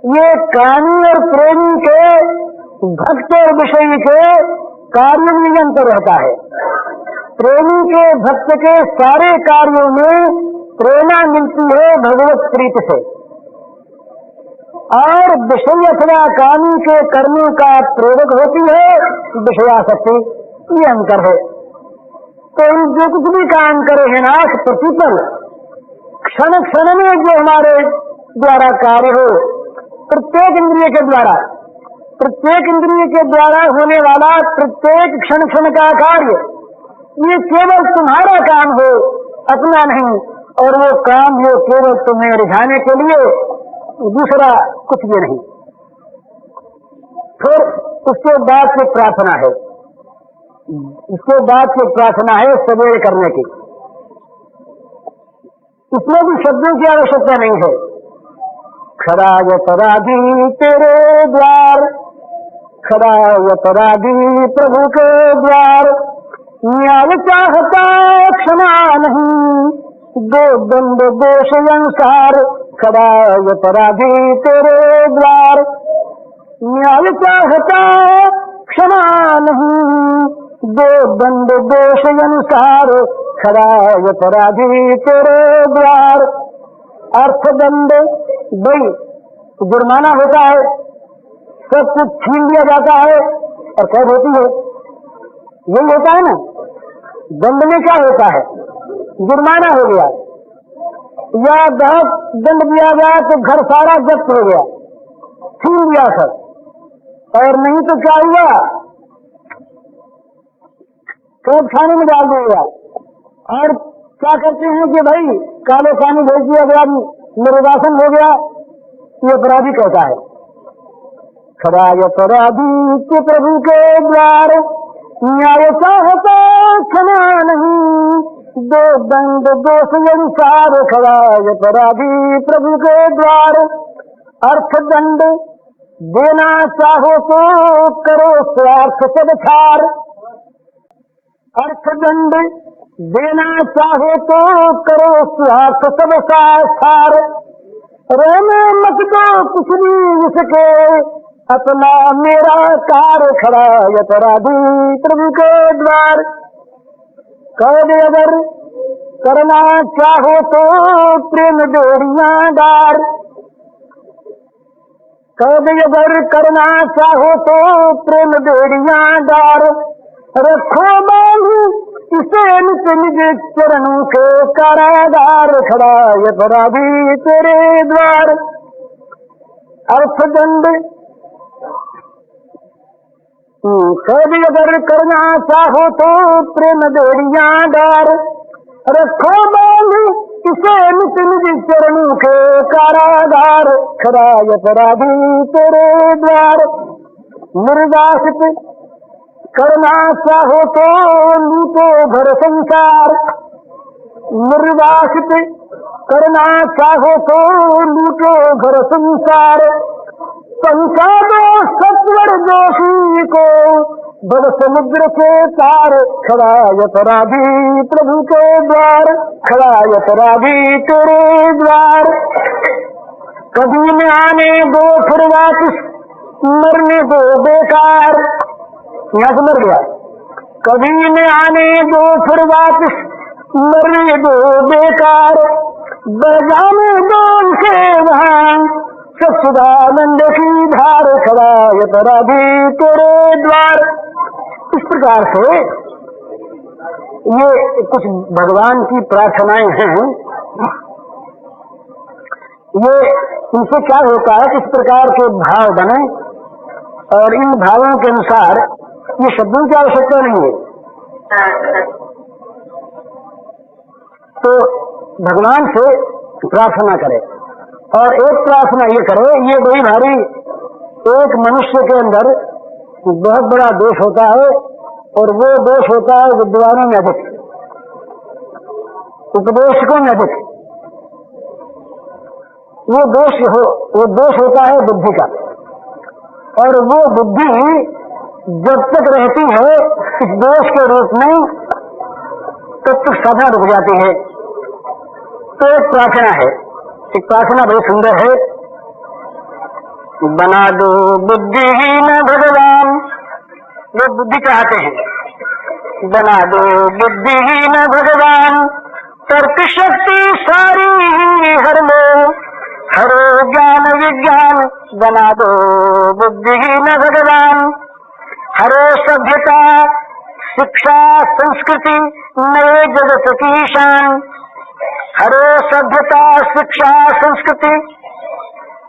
ये कामी और प्रेमी के, भक्त और विषयी के कार्य में अंतर रहता है। प्रेमी के, भक्त के सारे कार्यों में प्रेरणा मिलती है भगवत प्रीति से, और विषय अथवा कामी के कर्मों का प्रेरक होती है विषयासक्ति। ये अंतर है। तो हम जो कुछ भी काम करे हैं नाथ, प्रतिपल क्षण क्षण में जो हमारे द्वारा कार्य हो, प्रत्येक इंद्रिय के द्वारा, प्रत्येक इंद्रिय के द्वारा होने वाला प्रत्येक क्षण क्षण का कार्य, ये केवल तुम्हारा काम हो, अपना नहीं। और वो काम जो केवल तुम्हें रिझाने के लिए, दूसरा कुछ भी नहीं। फिर उसके बाद की प्रार्थना है, इसके बाद की प्रार्थना है सवेरे करने की। इसमें भी शब्दों की आवश्यकता नहीं है। खरा यतराधी तेरे द्वार, खरा यतराधी प्रभु के द्वार। न्याय चाहता क्षमा नहीं, दो दंड दोष अनुसार। खरा यतराधी तेरे द्वार, न्याय चाहता क्षमा नहीं, दो दंड दोष अनुसार। खरा यतराधी तेरे द्वार। अर्थदंड, भाई जुर्माना होता है, सब कुछ छीन लिया जाता है और कैद होती है, यही होता है ना। दंड में क्या होता है? जुर्माना हो गया, या बहुत दंड दिया गया तो घर सारा जब्त हो गया, छीन लिया सब। और नहीं तो क्या हुआ, कैद खाने में डाल दिया। और क्या करते हैं कि भाई काले पानी भेज दिया गया, निर्वासन हो गया, ये अपराधी कहता है। खरा अपराधी के प्रभु के द्वार, न्याय चाहता क्षमा नहीं, दो दंड दोष अनुसार। खरा अपराधी प्रभु के द्वार। अर्थदंड, देना चाहो तो करो स्वार्थ सब छार। अर्थदंड, देना चाहो तो करो स्वार्थ सब सार। रहने मत दो कुछ भी इसके, अपना मेरा कार। खड़ा अपराधी प्रभु के द्वार। कद अगर करना चाहो तो प्रेम जोड़ियां डार। कद अगर करना चाहो तो प्रेम जोड़ियां डार। रखो बांधू इसे निज निज चरणों के कारागार। खड़ा अपराधी तेरे द्वार। अर्थदंड, कभी अगर करना चाहो तो प्रेम बेड़ियां डार। रखो बांध इसे निज निज चरणों के कारागार। खड़ा अपराधी तेरे द्वार। निर्वासित, करना चाहो तो लूटो घर संसार, निर्वासित करना चाहो तो लूटो घर संसार, पंचा दो सत्वर दोषी को भव समुद्र के पार, खड़ा अपराधी प्रभु के द्वार, खड़ा अपराधी तेरे द्वार। कभी न आने दो फिर वापस, मरने दो बेकार, यहाँ से मर गया। कभी न आने दो फिर वापस, मरने दो बेकार, बजाने दो उनसे वहां सच्चिदानंद की धार, खड़ा अपराधी तेरे द्वार। इस प्रकार से ये कुछ भगवान की प्रार्थनाएं हैं। ये इनसे क्या होता है, किस प्रकार के भाव बने और इन भावों के अनुसार ये शब्दों की आवश्यकता नहीं है। तो भगवान से प्रार्थना करे और एक प्रार्थना ये करे, ये बड़ी भारी एक मनुष्य के अंदर बहुत बड़ा दोष होता है और वो दोष होता है विद्वानों में अधिक, उपदेशकों में अधिक। वो दोष होता है बुद्धि का, और वो बुद्धि जब तक रहती है इस दोष के रूप में तब तक साधना रुक जाती है। तो एक प्रार्थना है, एक प्रार्थना बड़ी सुंदर है। बना दो बुद्धिहीन भगवान, वो बुद्धि चाहते हैं, बना दो बुद्धिहीन भगवान, तर्क शक्ति सारी हर लो, हरो ज्ञान विज्ञान, बना दो बुद्धिहीन भगवान, हरो सभ्यता शिक्षा संस्कृति नए जगत की शान, हरो सभ्यता शिक्षा संस्कृति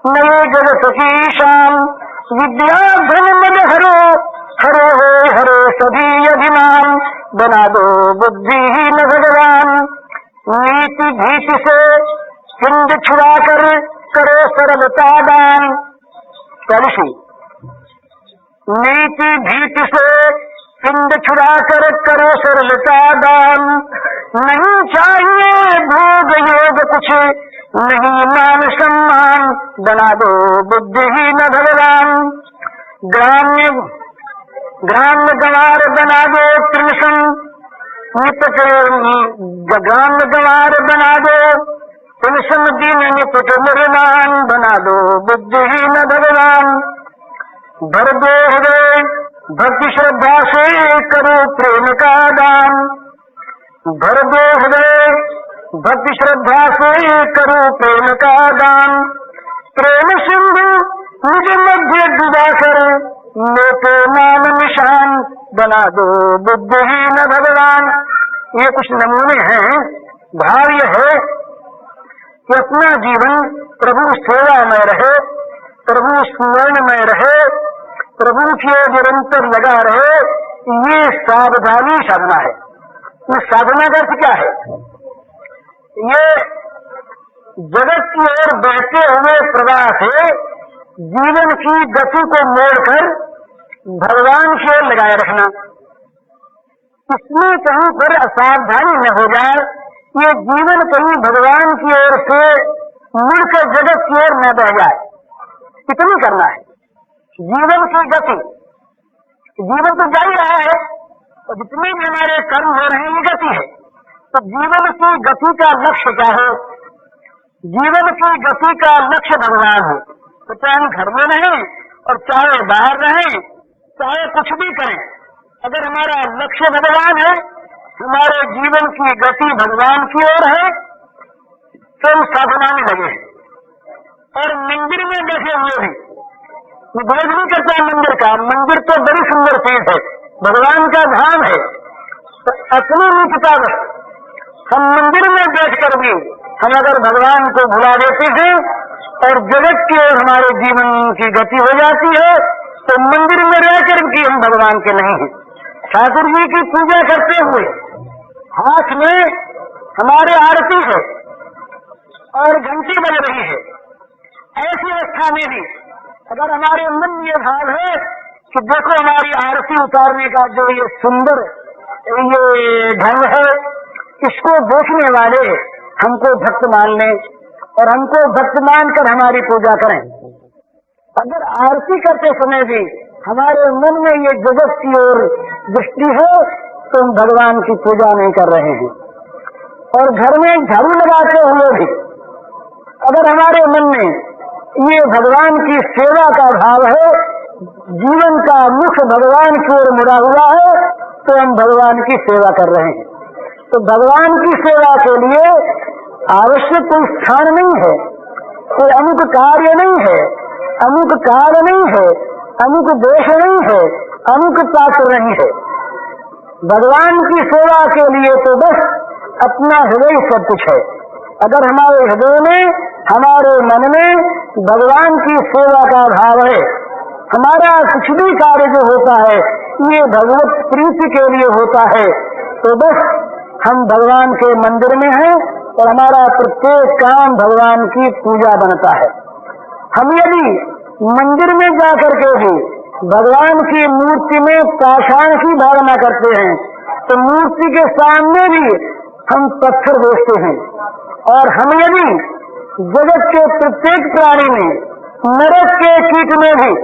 नए जगत की शान, विद्या धन मद हरो, हरो हो हरो सभी अभिमान, बना दो बुद्धिहीन भगवान, नीति भीति से हिंद छुड़ा कर करो सरलता दान। चालीसवीं, नीति भीति से हिंद छुड़ा कर करो सरलता दान, नहीं चाहिए भोग योग कुछ, नहीं मान सम्मान, बना दो बुद्धिहीन भगवान, ग्राम्य गंवार बना दो त्रिशम, निपट ग्राम्य गंवार बना दो त्रिशम दीन निपट निर्माण, बना दो बुद्धिहीन भगवान, भर दो हृदय भक्ति श्रद्धा से करो प्रेम का दान, भर दो हृदय भक्ति श्रद्धा से करो प्रेम का दान, प्रेम सिंधु निज मध्य डुबा कर लेते नाम निशान, बना दो बुद्धिहीन भगवान। ये कुछ नमूने हैं। भाव यह है कि अपना जीवन प्रभु सेवा में रहे, प्रभु स्मरण में रहे, प्रभु की निरंतर लगा रहे। ये सावधानी साधना है। ये साधना का अर्थ क्या है? ये जगत की ओर बहते हुए प्रवाह से जीवन की गति को मोड़कर भगवान की ओर लगाए रखना, इसमें कहीं पर असावधानी न हो जाए, ये जीवन कहीं भगवान की ओर से मुड़कर जगत की ओर न बह जाए, इतना करना है। जीवन की गति, जीवन तो जा ही रहा है और जितने भी हमारे कर्म हो रहे हैं ये गति है। तो जीवन की गति का लक्ष्य क्या है? जीवन की गति का लक्ष्य भगवान है। तो चाहे हम घर में रहें और चाहे बाहर रहें, चाहे कुछ भी करें, अगर हमारा लक्ष्य भगवान है, हमारे जीवन की गति भगवान की ओर है, तो हम साधना में लगे हैं। और मंदिर में बैठे हुए भी विरोध नहीं करता मंदिर का। मंदिर तो बड़ी सुंदर चीज है, भगवान का धाम है। तो अपनी नीचता में हम मंदिर में बैठकर भी हम अगर भगवान को भुला देते हैं और जगत की ओर हमारे जीवन की गति हो जाती है, तो मंदिर में रहकर भी हम भगवान के नहीं हैं। ठाकुर जी की पूजा करते हुए हाथ में हमारे आरती है और घंटी बज रही है, ऐसी अवस्था में भी अगर हमारे मन में यह भाव है कि देखो हमारी आरती उतारने का जो ये सुंदर ये ढंग है, इसको देखने वाले हमको भक्त मान लें और हमको भक्त मानकर हमारी पूजा करें। अगर आरती करते समय भी हमारे मन में ये जगत की ओर दृष्टि है तो हम भगवान की पूजा नहीं कर रहे हैं। और घर में झाड़ू लगाते हुए भी अगर हमारे मन में ये भगवान की सेवा का भाव है, जीवन का मुख भगवान की ओर मुड़ा हुआ है, तो हम भगवान की सेवा कर रहे हैं। तो भगवान की सेवा के लिए आवश्यक कोई स्थान नहीं है, कोई अमुक कार्य नहीं है, अमुक काल नहीं है, अमुक देश नहीं है, अमुक पात्र नहीं है। भगवान की सेवा के लिए तो बस अपना हृदय सब कुछ है। अगर हमारे हृदय में, हमारे मन में भगवान की सेवा का भाव है, हमारा कुछ भी कार्य जो होता है ये भगवत प्रीति के लिए होता है, तो बस हम भगवान के मंदिर में हैं और हमारा प्रत्येक काम भगवान की पूजा बनता है। हम यदि मंदिर में जाकर के भी भगवान की मूर्ति में पाषाण की भावना करते हैं तो मूर्ति के सामने भी हम पत्थर बेचते हैं। और हम यदि जगत के प्रत्येक प्राणी में, नरक के कीट में भी,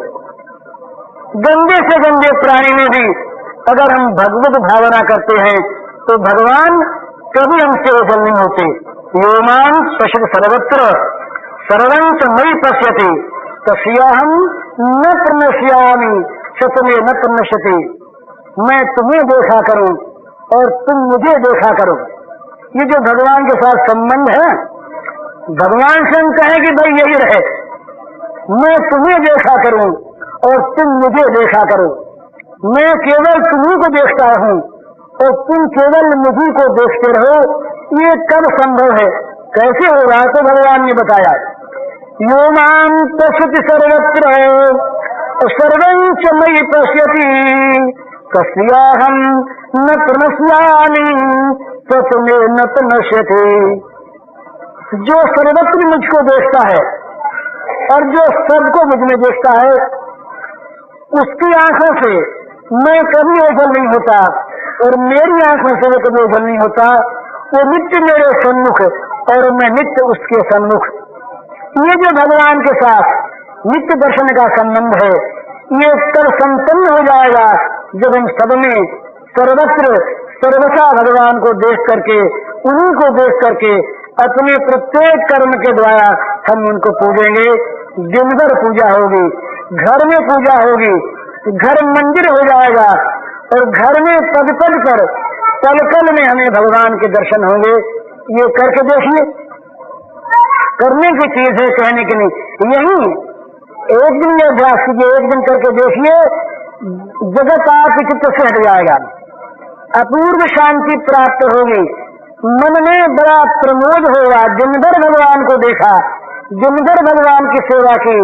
गंदे से गंदे प्राणी में भी अगर हम भगवत भावना करते हैं तो भगवान कभी हमसे ओझल नहीं होते। योमान पश्यति सर्वत्र सर्वंच मयि पश्यति तस्याहं न प्रणश्यामि सतमे न प्रणश्यति। मैं तुम्हें देखा करूं और तुम मुझे देखा करो। ये जो भगवान के साथ संबंध है, भगवान से हम कहें कि भाई यही रहे, मैं तुम्हें देखा करूं और तुम मुझे देखा करो। मैं केवल तुम्ही को देखता हूं और तुम केवल मुझी को देखते रहो। ये कब संभव है, कैसे हो रहा है? तो भगवान ने बताया, यो मां पश्यति सर्वत्र सर्वंच मयि पश्यति तस्याहं न प्रणश्यामि तस्मे न प्रणश्यति। जो सर्वत्र मुझको देखता है और जो सबको मुझ में देखता है, उसकी आंखों से मैं कभी ओझल नहीं होता और मेरी आंखों से वो कभी ओझल नहीं होता। वो नित्य मेरे सन्मुख और मैं नित्य उसके सन्मुख। ये जो भगवान के साथ नित्य दर्शन का संबंध है, ये तब संपन्न हो जाएगा जब हम सब में सर्वत्र सर्वथा भगवान को देख करके, उन्हीं को देख करके अपने प्रत्येक कर्म के द्वारा हम उनको पूजेंगे। दिन भर पूजा होगी, घर में पूजा होगी, घर मंदिर हो जाएगा और घर में पद पद पर पल पल में हमें भगवान के दर्शन होंगे। ये करके देखिए, करने की चीज है, कहने की नहीं। यही एक दिन ये अभ्यास कीजिए, एक दिन करके देखिए, जगत आपके चित्त से हट जाएगा, अपूर्व शांति प्राप्त होगी, मन में बड़ा प्रमोद होगा। दिन भर भगवान को देखा, दिन भर भगवान की सेवा की,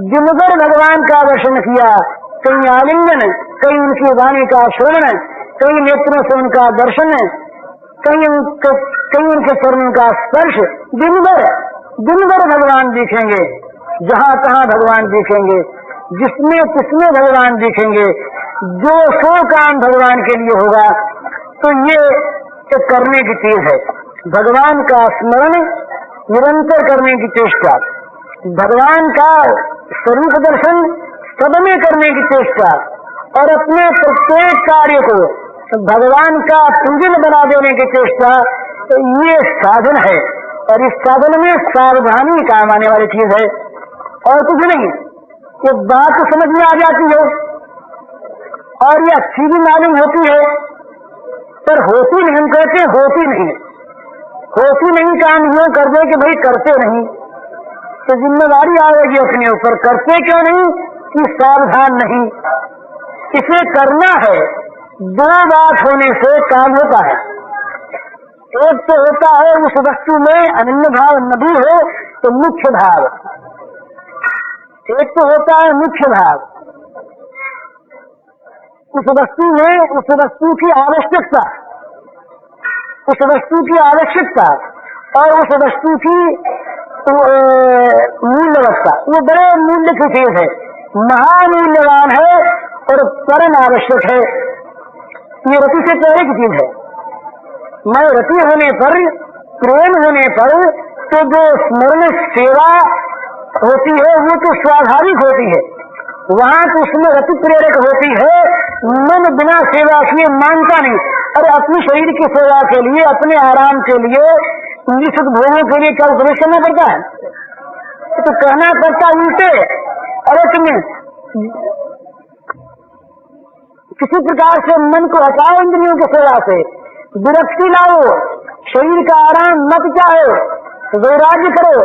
दिन भर भगवान का दर्शन किया, कहीं आलिंगन, कहीं उनकी वाणी का श्रवण, कई नेत्रों से उनका दर्शन, कई उनके चरणों का स्पर्श। दिन भर भगवान दिखेंगे, जहाँ तहाँ भगवान दिखेंगे, जिसमें किसमें भगवान दिखेंगे। जो सो काम भगवान के लिए होगा, तो ये एक करने की चीज है। भगवान का स्मरण निरंतर करने की चेष्टा, भगवान का स्वरूप दर्शन सब में करने की चेष्टा और अपने प्रत्येक कार्य को भगवान का पूजन बना देने की चेष्टा, ये साधन है। और इस साधन में सावधानी काम आने वाली चीज है और कुछ नहीं। ये बात समझ में आ जाती है और ये अच्छी भी मालूम होती है, पर होती नहीं। हम कहते होती नहीं काम यूं कर दे कि भाई करते नहीं, तो जिम्मेदारी आएगी अपने ऊपर। करते क्यों नहीं कि सावधान नहीं। इसे करना है, दो बात होने से काम होता है। एक तो होता है उस वस्तु में अनन्य भाव न भी हो तो मुख्य भाव, एक तो होता है मुख्य भाव, उस वस्तु में उस वस्तु की आवश्यकता, उस वस्तु की आवश्यकता और उस वस्तु की मूल्यवत्ता। वो बड़े मूल्य की चीज है, महामूल्यवान है और परम आवश्यक है। ये रति से पहले की चीज है। मैं रति होने पर, प्रेम होने पर तो जो स्मरण सेवा होती है वो तो स्वाभाविक होती है, वहां तो उसमें रति प्रेरक होती है। मन बिना सेवा किए मानता नहीं। अरे अपने शरीर की सेवा के लिए, अपने आराम के लिए, सुख भोगों के लिए क्या उपदेश करना पड़ता है? तो कहना पड़ता उल्टे, अरे तुम्हें किसी प्रकार से मन को हटाओ, इंद्रियों की सेवा से विरक्ति लाओ, शरीर का आराम मत चाहो, वैराग्य करो।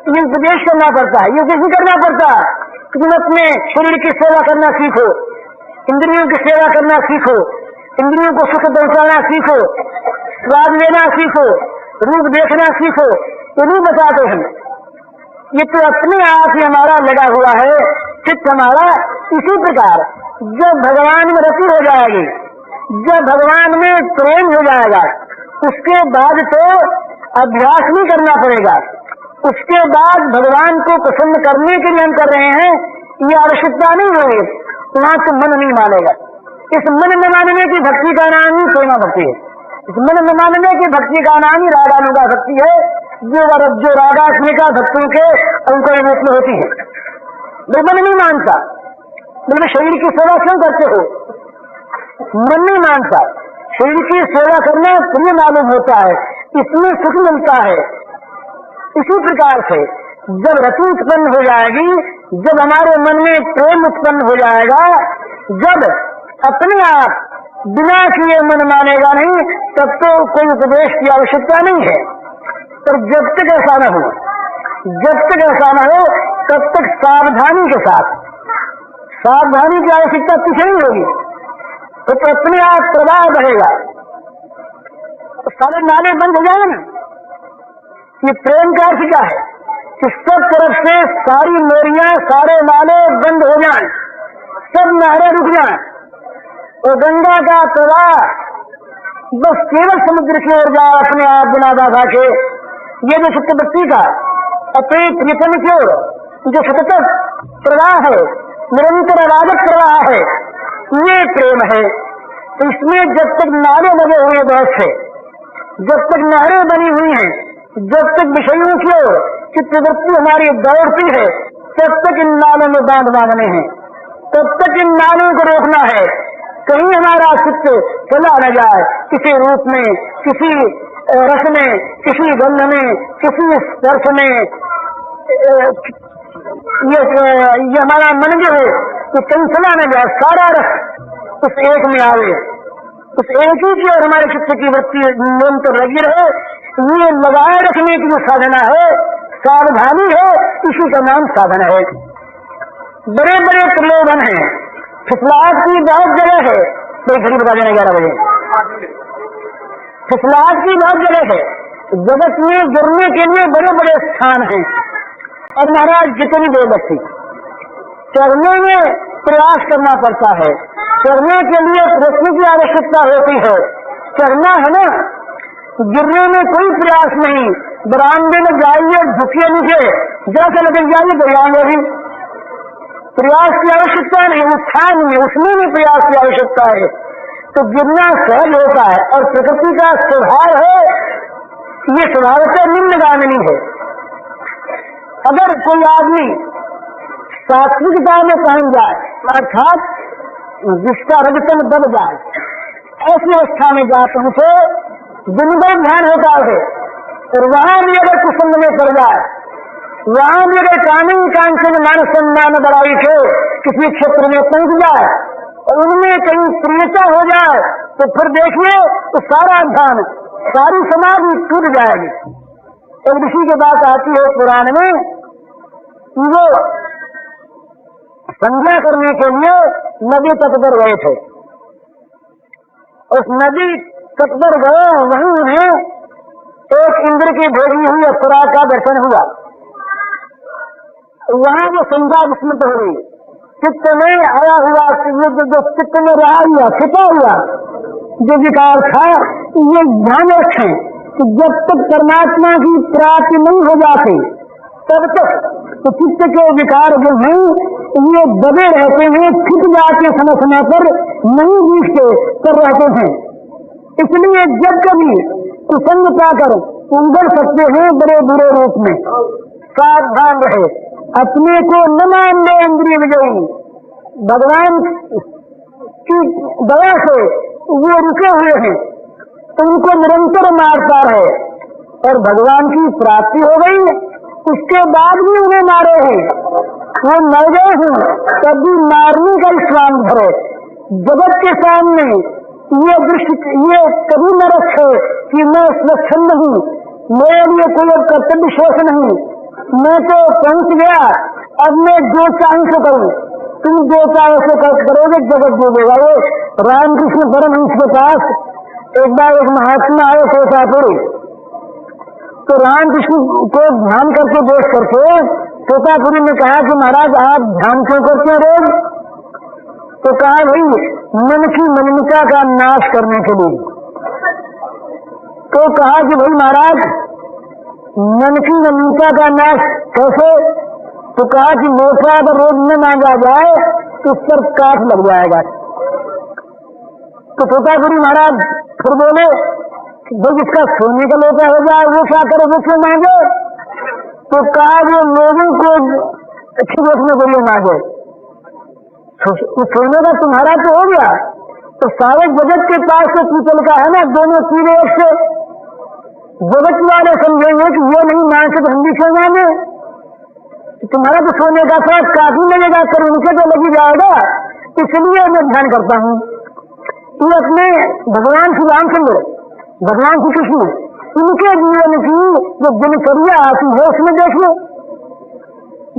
ये उपदेश करना पड़ता है। ये उपदेश करना पड़ता है कि तुम अपने शरीर की सेवा करना सीखो, इंद्रियों की सेवा करना सीखो, इंद्रियों को सुख पहुंचाना सीखो, स्वाद लेना सीखो, रूप देखना सीखो। तो नहीं बताते हैं, ये तो अपने आप ही हमारा लगा हुआ है चित्त हमारा। इसी प्रकार जब भगवान में रति हो जाएगी, जब भगवान में प्रेम हो जाएगा, उसके बाद तो अभ्यास नहीं करना पड़ेगा। उसके बाद भगवान को प्रसन्न करने के लिए हम कर रहे हैं, ये आवश्यकता नहीं होगी। वहां तो मन नहीं मानेगा। इस मन न मानने की भक्ति का नाम ही प्रेमा भक्ति है। इस मन न मानने की भक्ति का नाम ही रागानुगा भक्ति है, जो रागात्मिका भक्तों के अंकुर रूप में होती है। मन नहीं मानता, बोले शरीर की सेवा क्यों करते हो? मन नहीं मानता। शरीर की सेवा करना प्रिय मालूम होता है, इसमें सुख मिलता है। इसी प्रकार से जब रति उत्पन्न हो जाएगी, जब हमारे मन में प्रेम उत्पन्न हो जाएगा, जब अपने आप बिना किए मन मानेगा नहीं, तब तो कोई उपदेश की आवश्यकता नहीं है। पर जब तक ऐसा न हो, जब तक ऐसा न हो, तब तक सावधानी के साथ, सावधानी की आवश्यकता कुछ नहीं होगी। तो अपने आप प्रवाह बढ़ेगा, तो सारे नाले बंद हो जाएंगे ना। ये प्रेम का अर्थ क्या है कि सब तरफ से सारी मोरियां, सारे नाले बंद हो जाएं, सब नहरें रुक जाएं, और गंगा का प्रवाह बस केवल समुद्र की ओर जाए अपने आप बिना बाधा के। ये जो चित्तवृत्ति का अपने प्रीतम की ओर जो सतत प्रवाह है, निरंतर अबाधक प्रवाह है, ये प्रेम है। तो इसमें जब तक नाले लगे हुए बहुत से, जब तक नहरें बनी हुई हैं, जब तक विषयों की ओर चित्तवृत्ति हमारी दौड़ती है, तब तक इन नालों में बांध बांधने हैं, तब तक इन नालों को रोकना है। कहीं हमारा चित्त चला न जाए किसी रूप में, किसी रस में, किसी गंध में, किसी स्पर्श में। ये हमारा मन जो है तो कहीं चला न जाए, सारा रस उस एक में आवे, उस एक ही की और हमारे चित्त की वृत्ति निरंतर लगी रहे। ये लगाए रखने की जो साधना है, सावधानी है, इसी का नाम साधना है। बड़े बड़े प्रलोभन हैं, फिसलाहट की बहुत जगह है। कोई घड़ी बता देना 11 बजे। फिसलाहट की बहुत जगह है, जगत में गिरने के लिए बड़े बड़े स्थान हैं। और महाराज जितनी देर बच्ची चढ़ने में प्रयास करना पड़ता है, चढ़ने के लिए प्रश्न की आवश्यकता होती है। चढ़ना है ना, गिरने में कोई प्रयास नहीं। बरामदे में जाइए, झुकिए नीचे, जैसे लटक जाइए गिराएंगे भी। प्रयास की आवश्यकता नहीं, उत्थान में उसमें भी प्रयास की आवश्यकता है। तो गिरना सहज होता है और प्रकृति का स्वभाव है, ये स्वभाव से निम्नगामिनी है। अगर कोई आदमी सात्विकता में पहुंच जाए, अर्थात जिसका रजतन दब जाए, ऐसी अवस्था में जा पहुंचे, दिन भर ध्यान होता है, और वहां भी अगर कुसंग में पड़ जाए, वहां भी अगर कामी कांक्षण मान सम्मान बढ़ाई के किसी क्षेत्र में पहुंच जाए और उनमें कहीं प्रियता हो जाए, तो फिर देखिए तो सारा ध्यान, सारी समाधि टूट जाएगी। एक ऋषि की बात आती है पुराण में, वो संध्या करने के लिए नदी तट पर गए थे। उस नदी तट पर गए, वहीं उन्हें एक इंद्र की भेजी हुई अप्सरा का दर्शन हुआ। वहां वो संध्या विस्मृत हो गई, चित्त में आया हुआ, जो चित्त में रहा हुआ, छिपा हुआ जो विकार था, ये ध्यान रखें कि जब तक परमात्मा की प्राप्ति नहीं हो जाती, तब तक तो चित्त के विकार जो हैं ये दबे रहते हैं, छिप जाते समय समय पर नहीं दिखते कर रहते हैं। इसलिए जब कभी कुसंग पाकर उंगल सकते हैं बड़े बुरे रूप में। सावधान रहे, अपने को न मान ले इंद्रिय विजयी। भगवान की दया से वो रुके हुए हैं, उनको निरंतर मारता रहे और भगवान की प्राप्ति हो गई, उसके बाद भी उन्हें मारे हैं। वो मर गए हैं तब भी मारने का स्वांग भरे। जगत के सामने ये दृष्टि ये कभी न रखे कि मैं स्वच्छंद हूँ, मेरे लिए कोई कर्तव्य शेष नहीं, मैं तो पहुंच गया, अब मैं जो चाहूं सो करूं। तुम जो चाहो सो करोगे, जगत जो देगा। वो रामकृष्ण परमहंस के पास एक बार एक महात्मा आए तोतापुरी, तो रामकृष्ण को ध्यान करके देख करके तोतापुरी ने कहा कि महाराज आप ध्यान क्यों करते हैं रोज? तो कहा भाई मन की मलिनता का नाश करने के लिए। तो कहा कि भाई महाराज मन की मलिनता का नाश कैसे? तो कहा कि लोटा अगर रोज न मांगा जाए तो उस पर काट लग जाएगा। तो तोतापुरी महाराज फिर बोले भाई इसका सोने का लोटा हो जाए, वो क्या करे, वो क्यों मांगे? तो कहा वो लोगों को अच्छी देखने के लिए मांगे। सोने का तुम्हारा तो हो गया, तो सारे जगत के पास तो पीतल का है ना, दोनों चीजें एक से। जगत वाले समझेंगे कि ये नहीं मांग से तो हम भी क्यों मांगे? तुम्हारा तो सोने का था, काफी लगेगा, पर उनके तो लगी जाएगा। इसलिए मैं ध्यान करता हूँ। ये अपने भगवान श्री रामचंद्र, भगवान श्री कृष्ण, उनके जीवन की जो दिनचर्या आती है उसमें देखिए,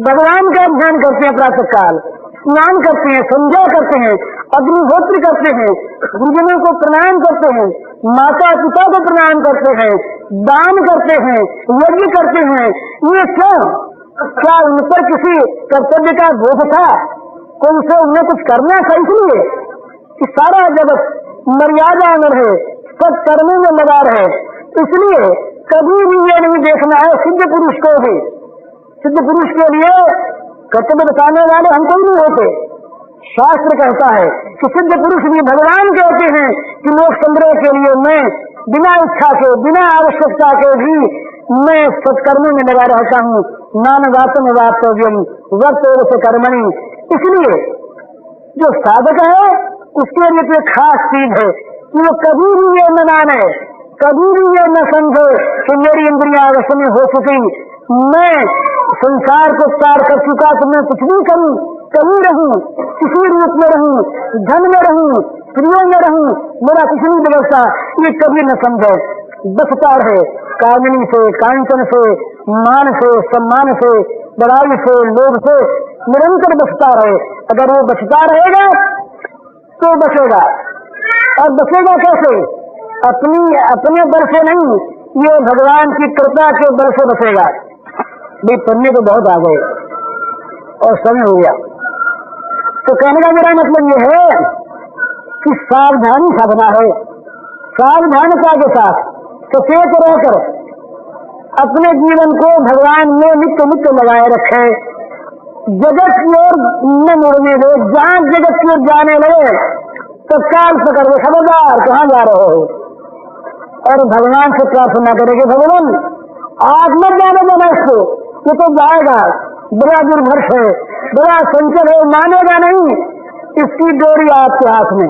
भगवान का ध्यान करते हैं, प्रातः काल स्नान करते हैं, संध्या करते हैं, अग्निहोत्र करते हैं, गुरुजनों को प्रणाम करते हैं, माता पिता को प्रणाम करते हैं, दान करते हैं, यज्ञ करते हैं। ये क्यों? क्या उन पर किसी कर्तव्य का बोझ था? कौन से उन्हें कुछ करना था? इसलिए कि सारा जगत मर्यादा में रहे, सब कर्मों में लगा रहे। इसलिए कभी भी ये नहीं देखना है सिद्ध पुरुष को भी। सिद्ध पुरुष के लिए कर्तव्य बताने वाले हम कोई नहीं होते। शास्त्र कहता है कि सिद्ध पुरुष भी भगवान कहते हैं कि लोक संग्रह के लिए मैं बिना इच्छा के, बिना आवश्यकता के भी मैं सत्कर्मों में लगा रहता हूँ। नान वातम वास्तव्यम वर्त कर्मणि। इसलिए जो साधक है उसके लिए तो खास चीज है कि वो कभी भी ये न माने, कभी भी ये न समझे कि मेरी इंद्रियां वश में हो चुकी, मैं संसार को पार कर चुका, तो मैं कुछ भी करूं, कहीं रहूं, किसी रूप में रहूं, धन में रहूं, प्रियों में रहूं, मेरा कुछ नहीं व्यवस्था, ये कभी न समझे। बचता रहे कामनी से, कांचन से, मान से, सम्मान से, बड़ाई से, लोभ से, निरंतर बचता रहे। अगर वो बचता रहेगा तो बचेगा। और बचेगा कैसे? अपने बल से नहीं, ये भगवान की कृपा के बल से बचेगा। भी पढ़ने को बहुत आ गए और समय हो गया, तो कहने का मेरा मतलब ये है कि सावधानी साधना है। सावधानता के साथ सचेत रहकर अपने जीवन को भगवान में नित्य नित्य लगाए रखे। जगत की ओर न मुड़ने दे। जहाँ जगत की ओर जाने लगे तो कान पकड़ दे, खबरदार कहाँ जा रहे हो। और भगवान से प्रार्थना करेंगे, भगवान आज मत जाने देना इसको, ये तो जाएगा, बड़ा दुर्भर्ष है, बड़ा संचल है, मानेगा नहीं, इसकी डोरी आपके हाथ में,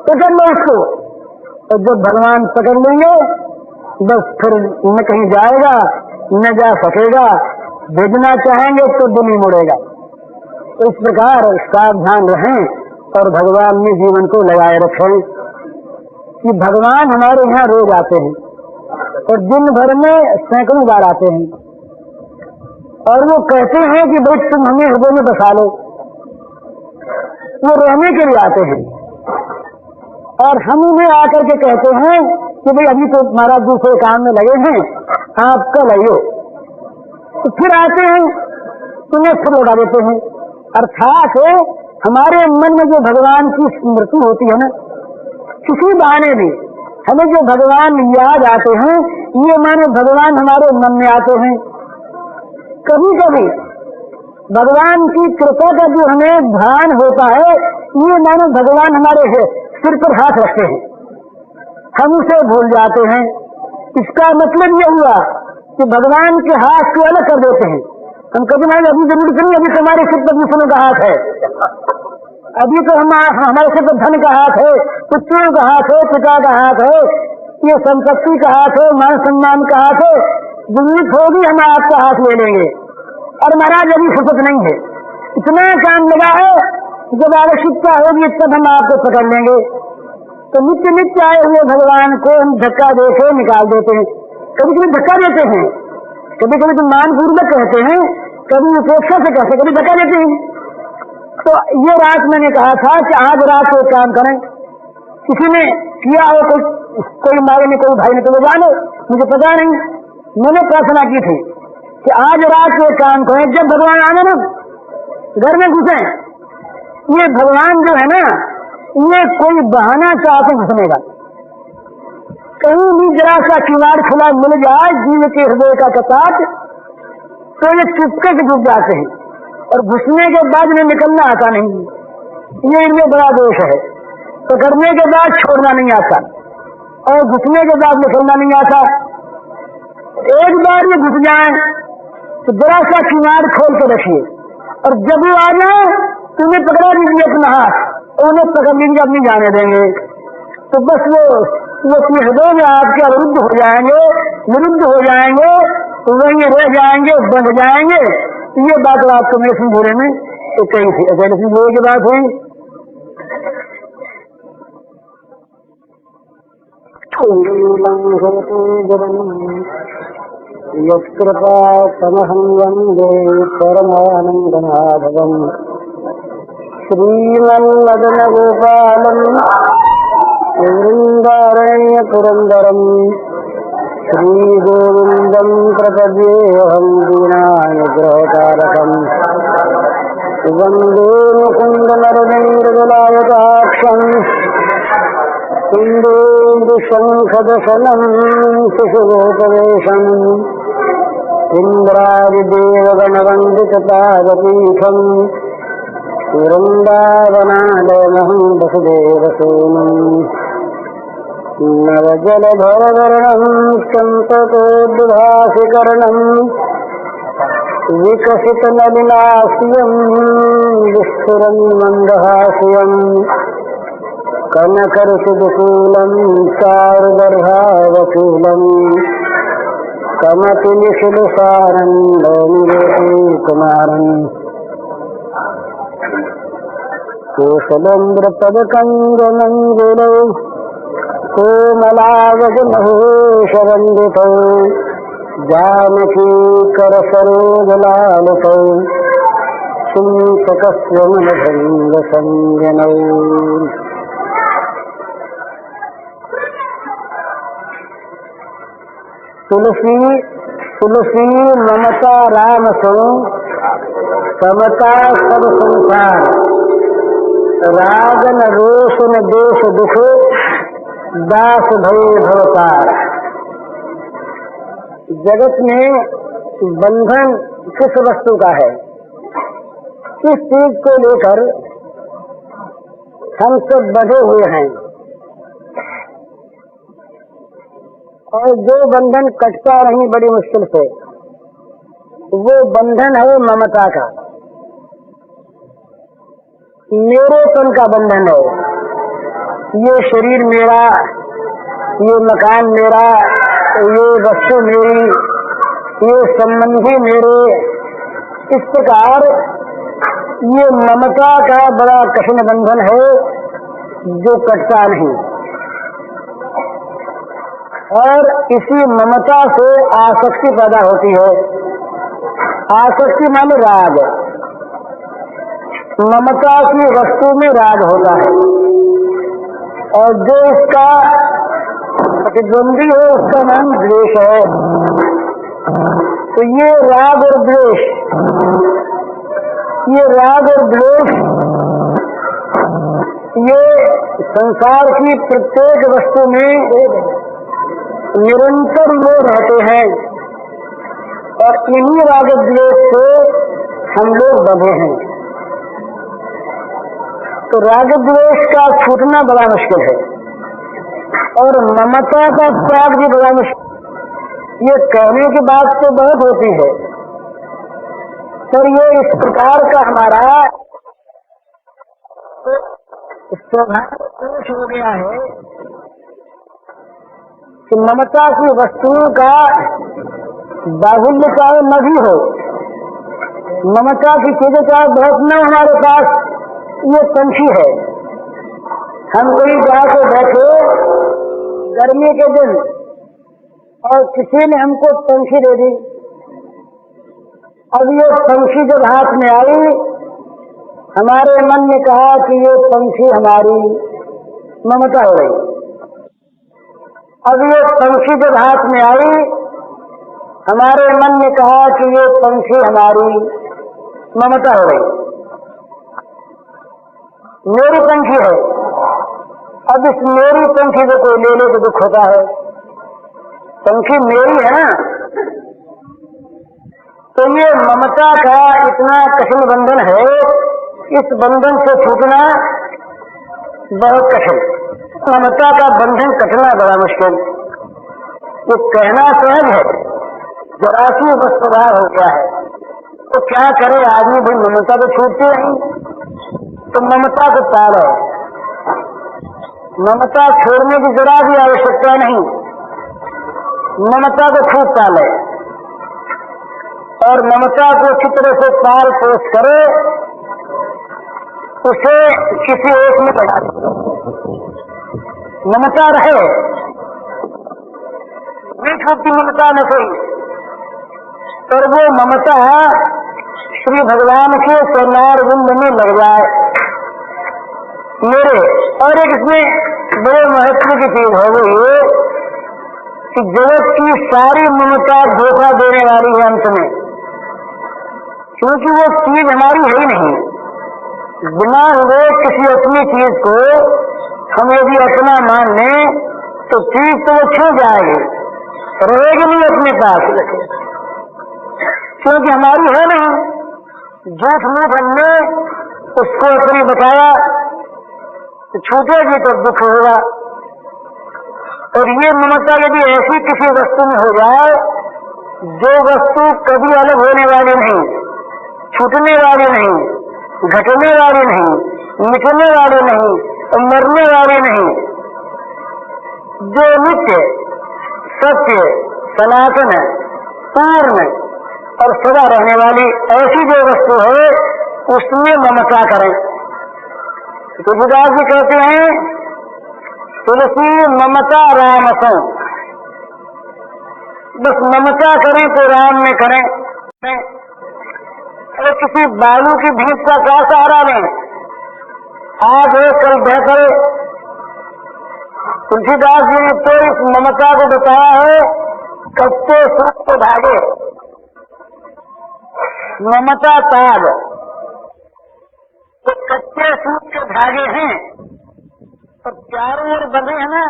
पकड़ लो इसको। और जब भगवान पकड़ लेंगे बस फिर न कहीं जाएगा न जा सकेगा, भेजना चाहेंगे तो दिल ही मुड़ेगा। इस प्रकार सावधान रहें और भगवान में जीवन को लगाए रखें कि भगवान हमारे यहाँ रोज आते हैं और दिन भर में सैकड़ों बार आते हैं, और वो कहते हैं कि भाई तुम हमें हृदय में बसा लो। वो रहने के लिए आते हैं और हम उन्हें आकर के कहते हैं कि भाई अभी तो महाराज दूसरे काम में लगे हैं, आप कल आइयो। तो फिर आते हैं, तुम्हें फिर लौटा देते हैं। अर्थात हमारे मन में जो भगवान की स्मृति होती है ना, किसी बहाने भी हमें जो भगवान याद आते हैं, ये माने भगवान हमारे मन में आते हैं। कभी कभी भगवान की कृपा का जो हमें भान होता है, ये मानो भगवान हमारे सिर पर हाथ रखते हैं, हम उसे भूल जाते हैं। इसका मतलब ये हुआ कि भगवान के हाथ को अलग कर देते हैं। हम कभी नहीं, अभी जरूरत नहीं, अभी तुम्हारे सिर पर दूसरों का हाथ है, अभी तो हमारे सिर पर धन का हाथ है, पुत्रों का हाथ है, पिता का हाथ है, ये संपत्ति का हाथ है, मान सम्मान का हाथ है। जरूरत होगी हम आपका हाथ ले लेंगे। और महाराज अभी फुर्सत नहीं है, इतना काम लगा है, जब आवश्यकता होगी तब हम आपको पकड़ लेंगे। तो नित्य नित्य आए हुए भगवान को हम धक्का देके निकाल देते हैं। कभी कभी धक्का देते हैं, कभी कभी तो मानपूर्वक कहते हैं, कभी उपेक्षा से कहते, कभी धक्का देते हैं। तो ये रात मैंने कहा था कि आज रात को काम करें, किसी ने किया हो, कोई मारे ने, कोई भाई ने, तो वो जाने, मुझे पता नहीं। मैंने प्रार्थना की थी कि आज रात को काम करें, जब भगवान आने ना घर में घुसे। ये भगवान जो है ना, ये कोई बहाना चाहते घुसने का, कहीं भी जरा सा किवाड़ खुला मिल जाए जीव के हृदय का कपाट, तो ये चुपके से घुस जाते हैं, और घुसने के बाद इन्हें निकलना आता नहीं। ये इनमें बड़ा दोष है। पकड़ने के बाद छोड़ना नहीं आता, और घुसने के बाद निकलना नहीं आता। एक बार ये घुस जाए तो जरा सा किवाड़ खोल के रखिए, और जब वो आ जाए तो उन्हें पकड़ा दीजिए अपना हाथ, उन्हें पकड़ लीजिए, अपनी जाने देंगे। तो बस वो अपने हृदय में आपके अवरुद्ध हो जाएंगे, निरुद्ध हो जाएंगे, तो वहीं रह जाएंगे, बंध जाएंगे। ये बात आपको मेरे सिंधुरे में तो कही थी, अजय सिंधुरे की बात हुई। यत्कृपा समहं वन्दे परमानन्दमाधवम् श्रीमन्मदनगोपालम् वृन्दारण्यपुरन्दरम् श्रीगोविन्दम् प्रपद्येऽहम् दीनानुग्रहकारकम् वन्दे मुकुन्दनरविन्ददलायताक्षम् इन्दुशङ्खदशनम् शिशुगोपवेशम् इन्द्रादिदेवगणवन्दितपादपीठम् वृन्दावनालयमहं वसुदेवसूनुम् नवजलधरवर्णम् चम्पकोद्भासिकर्णम् विकसितनलिनास्यम् विस्फुरन् मन्दहास्यम् कनकरुचिदुकूलम् चारुदर्भावशूलम् कमतिनिशिलसारम् कुमारम् कुशलेन्द्रपदकञ्जमञ्जुलौ कोमलावजमहेशवन्दितौ जानकीकरसरोजलालितौ चिन्तकस्वमनभङ्गसञ्जनौ। तुलसी तुलसी ममता राम सो समता सब संसार, रागन रोशन देश दुख दास भय भवतार। जगत में बंधन किस वस्तु का है, किस चीज को लेकर हम सब बंधे हुए हैं, और जो बंधन कटता नहीं बड़ी मुश्किल से, वो बंधन है ममता का, मेरेपन का बंधन है। ये शरीर मेरा, ये मकान मेरा, ये वस्तु मेरी, ये संबंधी मेरे, इस प्रकार ये ममता का बड़ा कठिन बंधन है जो कटता नहीं। और इसी ममता से आसक्ति पैदा होती है। आसक्ति माने राग, ममता की वस्तु में राग होता है, और जो इसका प्रतिद्वंदी है उसका नाम द्वेष है। तो ये राग और द्वेष, ये राग और द्वेष, ये संसार की प्रत्येक वस्तु में निरंतर वो रहते हैं, और इन्हीं राग द्वेष से हम लोग बंधे हैं। तो राग द्वेष का छूटना बड़ा मुश्किल है और ममता का त्याग भी बड़ा मुश्किल। ये कहने की बात तो बहुत होती है, पर ये इस प्रकार का हमारा स्वभाव दोष हो गया है कि ममता की वस्तुओं का बाहुल्य चाहे न भी हो, ममता की चीजें चाहे बहुत न हमारे पास, ये पंछी है। हम कहीं जाके बैठे गर्मी के दिन और किसी ने हमको पंछी दे दी, अब ये पंछी जब हाथ में आई, हमारे मन ने कहा कि ये पंछी हमारी ममता हो रही। अब ये पंछी जब हाथ में आई, हमारे मन ने कहा कि ये पंछी हमारी ममता हो रही, मेरी पंछी है। अब इस मेरी पंछी को कोई ले ले तो दुख होता है, पंछी मेरी है ना। तो ये ममता का इतना कठिन बंधन है, इस बंधन से छूटना बहुत कठिन। ममता का बंधन कटना बड़ा मुश्किल। ये कहना सहज है, जरासी स्वभाव हो गया है। तो क्या करे आदमी, भाई ममता तो छूटती नहीं, तो ममता को पालो। ममता छोड़ने की जरा भी आवश्यकता नहीं, ममता को खूब पाले और ममता को अच्छी तरह से पाल पोष करे, उसे किसी एक में लगा दे। ममता रहे, नहीं छूटती ममता न कोई, पर वो ममता श्री भगवान के चरणार बिंद में लग जाए मेरे। और एक इसमें बड़े महत्व की चीज है वो ये कि जगत की सारी ममता धोखा देने वाली है अंत में, क्योंकि वो चीज हमारी है ही नहीं। बिना हुए किसी अपनी चीज को हम यदि अपना मान लें तो चीज तो वो छू जाएगी, रहेगी नहीं अपने पास, क्योंकि हमारी है नहीं। झूठ मूठ हमने उसको अपनी बताया तो छूटेगी तो दुख होगा। और ये ममता यदि ऐसी किसी वस्तु में हो जाए जो वस्तु कभी अलग होने वाली नहीं, छूटने वाली नहीं, घटने वाली नहीं, मिटने वाली नहीं, मरने वाली नहीं, जो नित्य सत्य सनातन पूर्ण और सदा रहने वाली ऐसी जो वस्तु है उसमें ममता करें। तुलसीदास जी कहते हैं, तुलसी ममता राम सो, बस ममता करें तो राम में करें। अरे किसी बालू की भीख का क्या सहारा लें, आज है कल बेहतर। तुलसीदास जी ने तो इस ममता को बताया है, कच्चे सूत के धागे ममता ताग। तो कच्चे सूत के धागे हैं तो चारों ओर बंधे हैं ना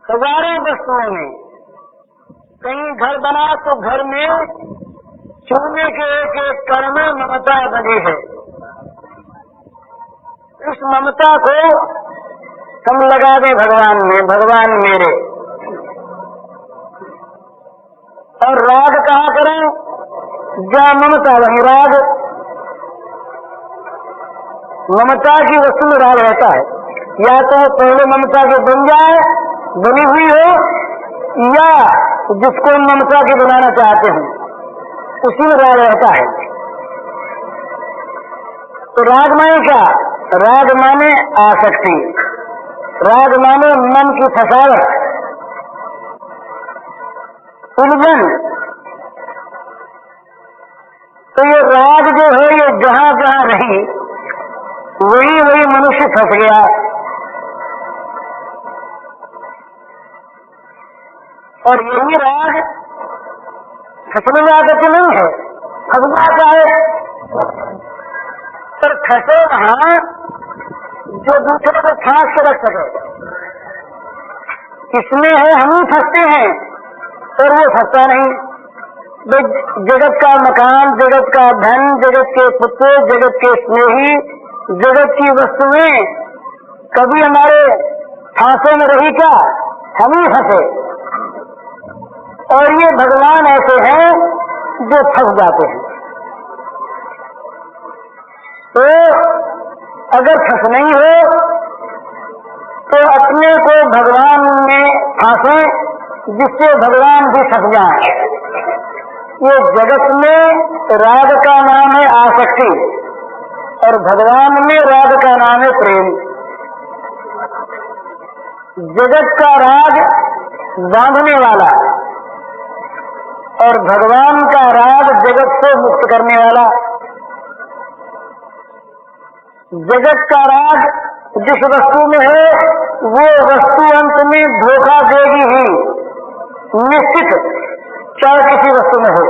हजारों वस्तुओं में। कहीं घर बना तो घर में चूने के एक एक कण में ममता बनी है। इस ममता को हम लगा दें भगवान में, भगवान मेरे। और राग कहाँ करें, जहाँ ममता वहीं राग। ममता की वस्तु में राग रहता है, या तो पहले ममता के बन जाए, बनी हुई हो, या जिसको ममता की बनाना चाहते हैं उसी में राग रहता है। तो राग माने क्या, राग माने आसक्ति, राग माने मन की फसावट, उलझन। तो ये राग जो है ये जहां जहां रही वही वही मनुष्य फंस गया। और यही राग फंसने में आदत नहीं है, फंसना चाहे पर फंसे वहां जो दूसरे को फांस के रख सके। इसमें है हम ही फंसते हैं पर वो फंसता नहीं। जगत का मकान, जगत का धन, जगत के पुत्र, जगत के स्नेही, जगत की वस्तुएं कभी हमारे फांसे में रही क्या? हम ही फंसे। और ये भगवान ऐसे हैं जो फंस जाते हैं। तो अगर फंस नहीं हो तो अपने को भगवान में फांसे, जिससे भगवान भी फंस जाए। ये जगत में राग का नाम है आसक्ति और भगवान में राग का नाम है प्रेम। जगत का राग बांधने वाला और भगवान का राग जगत से मुक्त करने वाला। जगत का राग जिस वस्तु में है वो वस्तु अंत में धोखा देगी ही, निश्चित, चाहे किसी वस्तु में हो।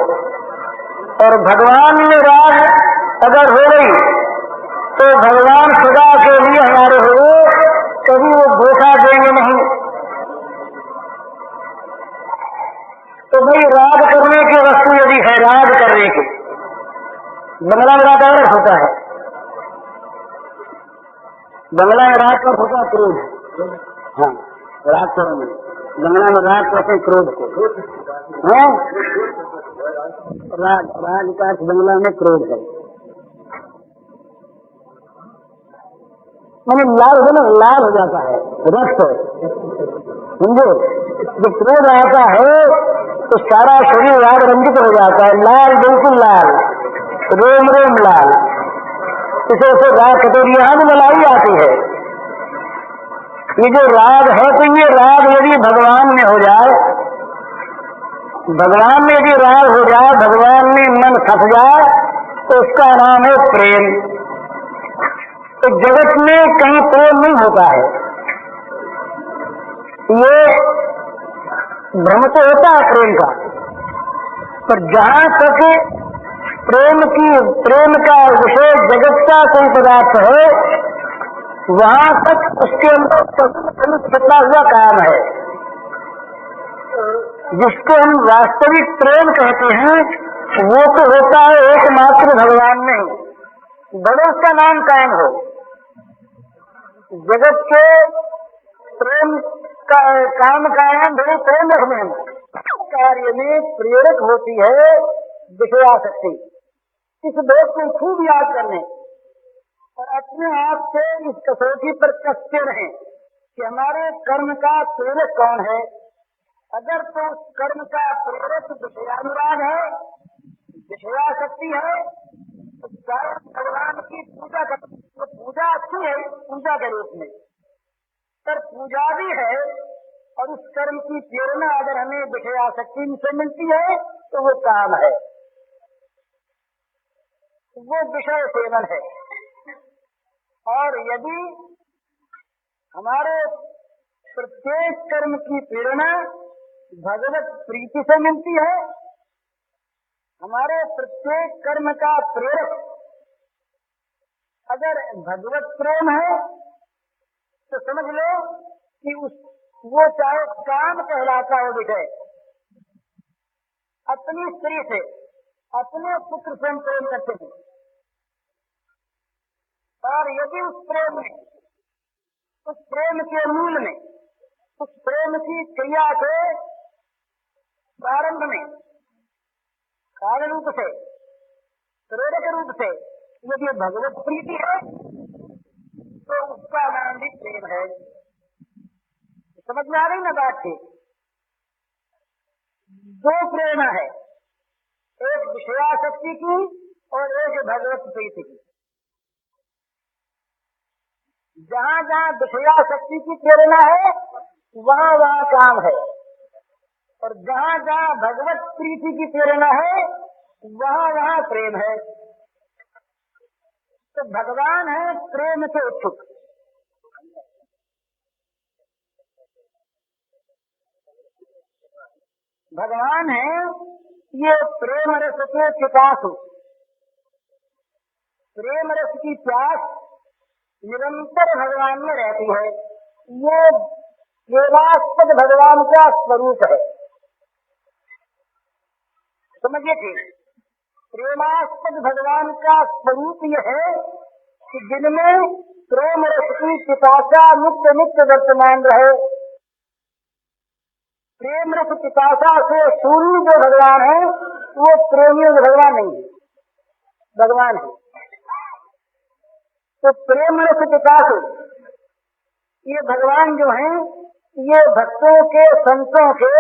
और भगवान में राग अगर हो गई तो भगवान सदा के लिए हमारे हो, कभी वो धोखा देंगे नहीं। तो भाई राग करने की वस्तु यदि है, राग करने की, बंगला में राग का होता है, बंगला में राग का होता क्रोध। हाँ, राग करेंगे बंगला में राग करते क्रोध को है। राग का बंगला में क्रोध है, मैंने लाल हो ना, लाल हो जाता है रक्त, समझो। जब क्रोध आता है तो सारा शरीर राग रंजित हो जाता है, लाल, बिल्कुल लाल, रोम रोम लाल। इसे उसे राग कटोरी यहाँ भी मलाई आती है। ये जो राग है, तो ये राग यदि भगवान में हो जाए, भगवान में यदि राग हो जाए, भगवान में मन फंस जाए, तो उसका नाम है प्रेम। तो जगत में कहीं प्रेम नहीं होता है। ये भ्रम तो होता है प्रेम का, पर जहां तक प्रेम का विषय जगत का कोई पदार्थ है, वहां तक उसके अंदर छिपा हुआ काम है, जिसको हम वास्तविक प्रेम कहते हैं। वो तो होता है एकमात्र भगवान में, बड़े उसका नाम कायम हो। जगत के प्रेम का काम कायम बड़े प्रेम रखने कार्य में प्रेरक होती है विषयासक्ति। इस बात को खूब याद करने और अपने आप से इस कसौटी पर कसते रहें कि हमारे कर्म का प्रेरक कौन है। अगर तो कर्म का प्रेरक विषयानुराग है, विषयासक्ति है, तो भगवान की पूजा कर, तो पूजा अच्छी है पूजा के रूप में, पर पूजा भी है। और उस कर्म की प्रेरणा अगर हमें विषयासक्ति से मिलती है तो वो काम है, वो विषय सेवन है। और यदि हमारे प्रत्येक कर्म की प्रेरणा भगवत प्रीति से मिलती है, हमारे प्रत्येक कर्म का प्रेरक अगर भगवत प्रेम है, तो समझ लो कि वो चाहे काम कहलाता हो विषय, अपनी स्त्री से, अपने पुत्र से हम प्रेम करते हैं। और यदि उस प्रेम में, उस प्रेम के मूल में, उस प्रेम की क्रिया के प्रारंभ में कारण रूप से, प्रेरक रूप से यदि भगवत प्रीति है, तो उसका नाम भी प्रेम है। समझ में आ रही ना बात की? दो प्रेरणा है, एक विषयासक्ति की और एक भगवत प्रीति की। जहाँ जहाँ विषयासक्ति की प्रेरणा है वहाँ वहाँ काम है, और जहाँ जहाँ भगवत प्रीति की प्रेरणा है वहाँ वहाँ प्रेम है। तो भगवान है प्रेम से उत्सुक। भगवान है ये प्रेम रस के पिपासु। प्रेम रस की प्यास निरंतर भगवान में रहती है। ये केवलास्पद भगवान का स्वरूप है। समझिए ठीक। प्रेमास्पद भगवान का स्वरूप यह है कि जिनमें प्रेम रस की पिपासा नित्य नित्य वर्तमान रहे। प्रेम रस पिपासा से शून्य जो भगवान है वो प्रेमियों के भगवान नहीं है, भगवान है। तो प्रेम रस पिपास ये भगवान जो हैं ये भक्तों के, संतों के,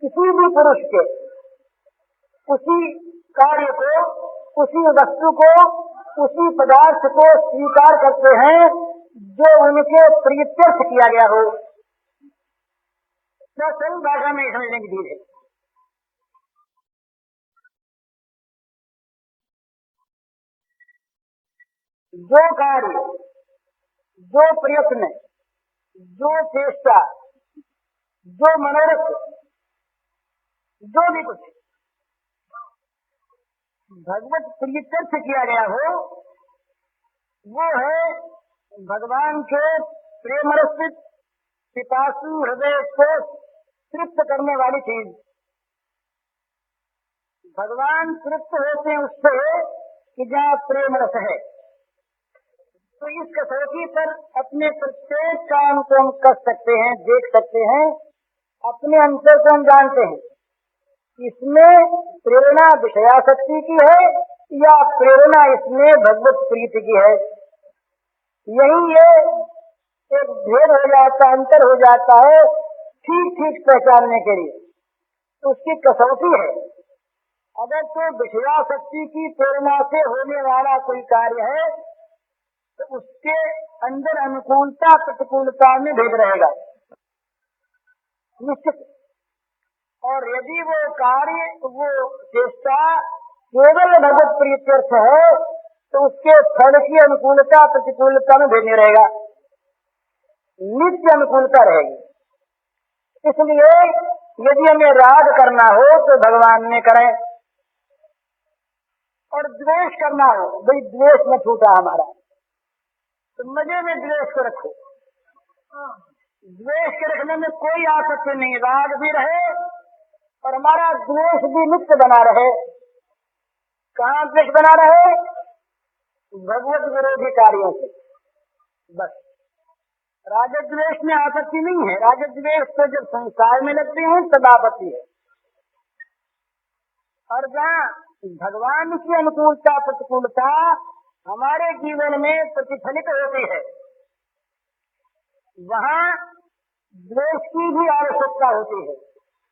किसी भी पुरुष के उसी कार्य को, उसी वस्तु को, उसी पदार्थ को स्वीकार करते हैं जो उनके प्रीत्यर्थ किया गया हो। तो सही भाषा में समझने की चीज है। जो कार्य, जो प्रयत्न, जो चेष्टा, जो मनोरथ, जो भी कुछ भगवत प्रीत्यर्थ किया गया हो वो है भगवान के प्रेमरसित पिपासु हृदय को तृप्त करने वाली चीज। भगवान तृप्त होते हैं उससे कि जहाँ प्रेम रस है। तो इस कसौटी पर अपने प्रत्येक काम को हम कर सकते हैं, देख सकते हैं, अपने अंतर को हम जानते हैं। इसमें प्रेरणा विषयासक्ति की है या प्रेरणा इसमें भगवत प्रीति की है। यही ये एक भेद हो जाता, अंतर हो जाता है ठीक ठीक पहचानने के लिए। तो उसकी कसौटी है। अगर तो विषयासक्ति की प्रेरणा से होने वाला कोई कार्य है तो उसके अंदर अनुकूलता प्रतिकूलता में भेद रहेगा निश्चित। और यदि वो कार्य, वो चेष्टा केवल भगवत प्रीत्यर्थ है तो उसके फल की अनुकूलता प्रतिकूलता में भेद नहीं रहेगा, नित्य अनुकूलता रहेगी। इसलिए यदि हमें राग करना हो तो भगवान में करें, और द्वेष करना हो, भाई द्वेष न छूटा हमारा, तो मजे में द्वेष को रखो। द्वेष के रखने में कोई आपत्ति नहीं, राग भी रहे और हमारा द्वेष भी नित्य बना रहे। कहाँ द्वेष बना रहे? भगवत विरोधी कार्यों से। बस राजद्वेष में आपत्ति नहीं है। राजद्वेष तो जब संसार में लगते हैं तब आपत्ति है। और जहाँ भगवान की अनुकूलता प्रतिकूलता हमारे जीवन में प्रतिफलित होती है वहाँ द्वेष की भी आवश्यकता होती है।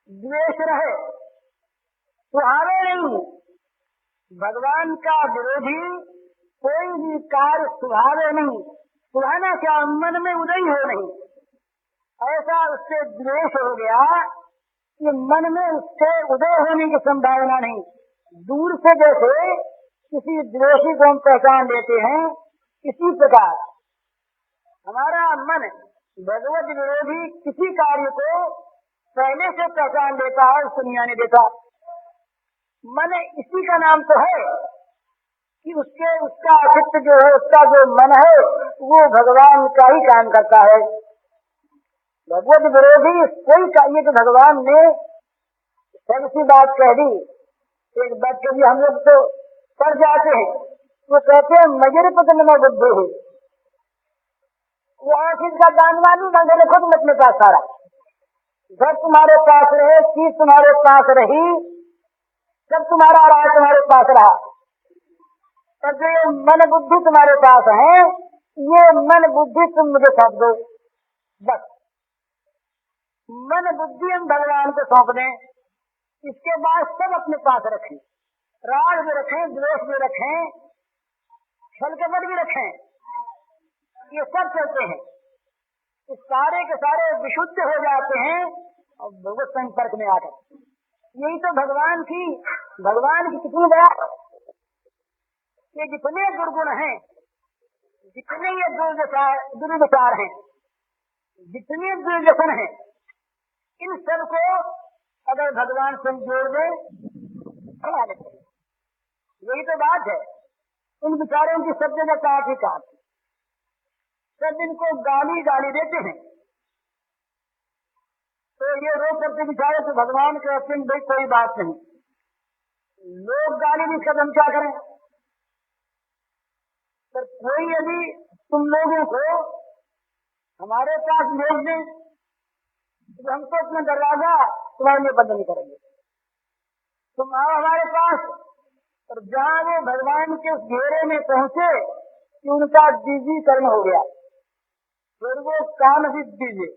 द्वेष रहे, सुहावे नहीं। भगवान का विरोधी कोई भी कार्य सुहावे नहीं। सुहाना क्या, मन में उदय हो नहीं। ऐसा उससे द्वेष हो गया कि मन में उससे उदय होने की संभावना नहीं। दूर से जैसे किसी द्वेषी को हम पहचान लेते हैं, इसी प्रकार हमारा मन भगवत विरोधी किसी कार्य को पहले से पहचान लेता है, उसको नहीं आने देता। मन इसी का नाम तो है कि उसका चित्त जो है, उसका जो मन है वो भगवान का ही काम करता है। भगवत विरोधी कोई चाहिए तो भगवान ने सबसी बात कह दी। एक बात के लिए हम लोग तो पढ़ जाते हैं, वो कहते हैं मजर पतन में बुद्धि है। वो आखिर का दानवानी मगर खुद मत में पास सारा घर तुम्हारे पास रहे, चीज तुम्हारे पास रही, सब तुम्हारा रहा, तुम्हारे पास रहा। और जो ये मन बुद्धि तुम्हारे पास है, ये मन बुद्धि तुम मुझे सौंप दो। बस मन बुद्धि हम भगवान को सौंप दें, इसके बाद सब अपने पास रखें। राग भी रखें, द्वेष भी रखें, छल कपट भी रखें, ये सब चलते हैं। इस सारे के सारे विशुद्ध हो जाते हैं और भगवत संपर्क में आकर। यही तो भगवान की कितनी दया। ये जितने दुर्गुण हैं, जितने ये दुर्विचार हैं, जितने दुर्व्यसन हैं, इन सब को अगर भगवान से जोड़ दे बना लेते हैं। यही तो बात है। उन विचारों की सब जगह काट ही काट, सब इनको गाली देते हैं। तो ये रो करके विचारे तो भगवान कहते हैं भाई कोई बात नहीं, लोग गाली भी इसका हम क्या करें। पर कोई यदि तुम लोगों को हमारे पास भेज दें तो हम तो अपना दरवाजा तुम्हारे लिए बंद नहीं करेंगे। तुम आओ हमारे पास, और जहाँ वो भगवान के उस घेरे में पहुंचे कि उनका दिव्यीकरण हो गया, फिर वो काम भी दीजिए,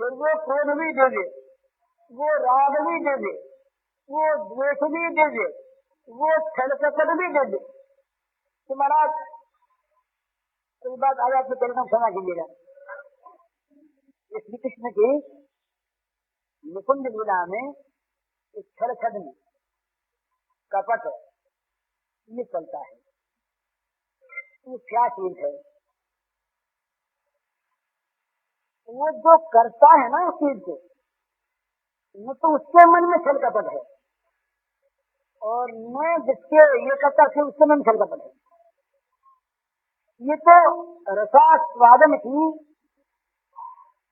फिर वो क्रोध भी दे दे, वो राग भी दे दे, वो द्वेष भी दे दे, वो छल कपट भी दे दे। तो महाराज कोई बात आज आपको कहना क्षमा कीजिएगा, श्री कृष्ण की मुकुंद लीला में इस छल छद में कपट ये चलता है, ये क्या चीज है। वो जो करता है ना उस चीज को, वो तो उसके मन में छल कपट है, और मैं जिसके ये करता है उसके मन में छल कपट है। ये तो रसास्वादन की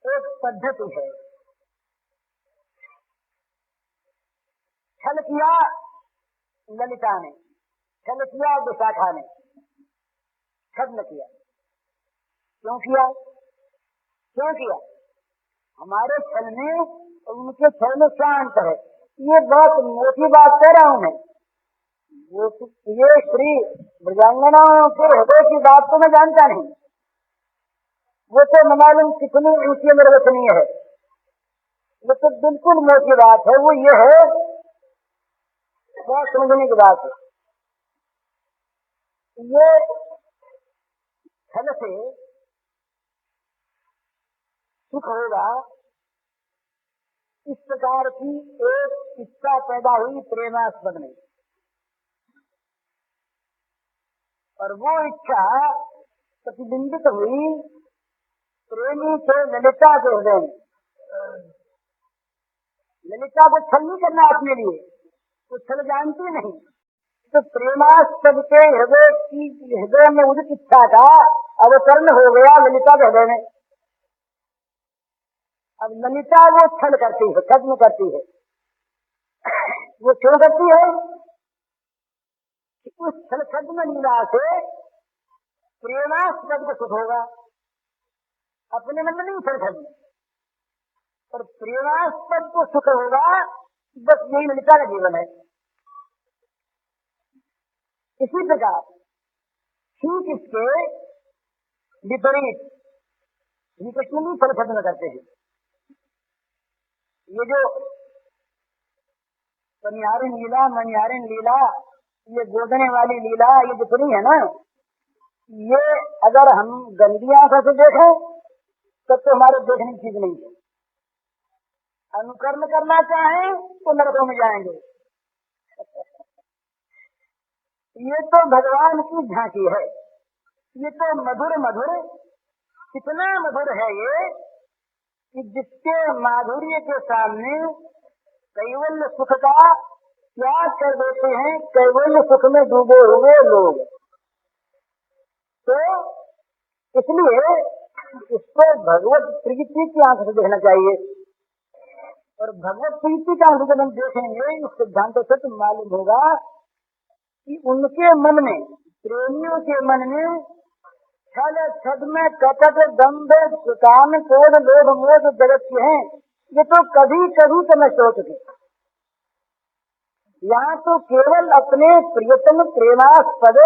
एक पद्धति है। छल किया ललिता ने, छल किया विशाखा ने, छल न किया। क्यों किया? क्यों किया? हमारे छल में और उनके छल में क्या अंतर है? ये बहुत मोटी बात कह रहा हूं मैं। ये श्री ब्रजांगनाओं के हृदय की बात तो मैं जानता नहीं, वो तो न मालूम कितनी ऊंची निर्वचनीय है। वो तो बिल्कुल मोटी बात है, वो ये है बहुत समझने की बात है। ये छल से सुख होगा, इस प्रकार की एक इच्छा पैदा हुई प्रेमास्पद में, और वो इच्छा प्रतिबिंबित हुई प्रेमी के ललिता के हृदय में। ललिता को छल नहीं करना अपने लिए, वो छल जानती नहीं, तो प्रेमास्पद के हृदय में उदित इच्छा का अवतरण हो गया ललिता के हृदय में। अब ललिता वो छल करती है, छद्म करती है। वो क्यों करती है? उस छल छद्म लीला से प्रेमास्पद को सुख होगा, अपने मन में नहीं छल छद्म, पर प्रेमास्पद को सुख होगा। बस यही ललिता का जीवन है। इसी प्रकार ठीक इसके विपरीत श्री कृष्ण भी छल छद्म करते हैं। ये जो मनिहारिन लीला, ये गोदने वाली लीला, ये जितनी है ना, ये अगर हम गंदी आंखों से देखें तब तो हमारे देखने की चीज नहीं है। अनुकरण करना चाहें तो नरकों में जाएंगे। ये तो भगवान की झांकी है। ये तो मधुर मधुर, कितना मधुर है ये कि जिसके माधुर्य के सामने कैवल्य सुख का त्याग कर देते हैं कैवल्य सुख में डूबे हुए लोग। तो इसलिए इसको भगवत प्रीति की आंख से देखना चाहिए, और भगवत प्रीति की आंख से जब हम देखेंगे इस सिद्धांत से तो मालूम होगा कि उनके मन में, प्रेमियों के मन में छल छद्म कपट दंभ काम क्रोध लोभ मोह जगत के हैं, ये तो कभी कभी तो नष्ट हो चुके। यहाँ तो केवल अपने प्रियतम प्रेमास्पद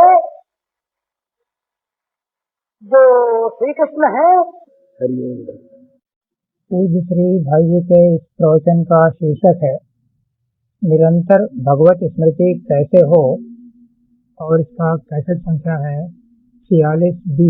जो श्री कृष्ण है। पूज्य श्री भाई जी के इस प्रवचन का शीर्षक है निरंतर भगवत स्मृति कैसे हो, और इसका कैसेट संख्या है 46B।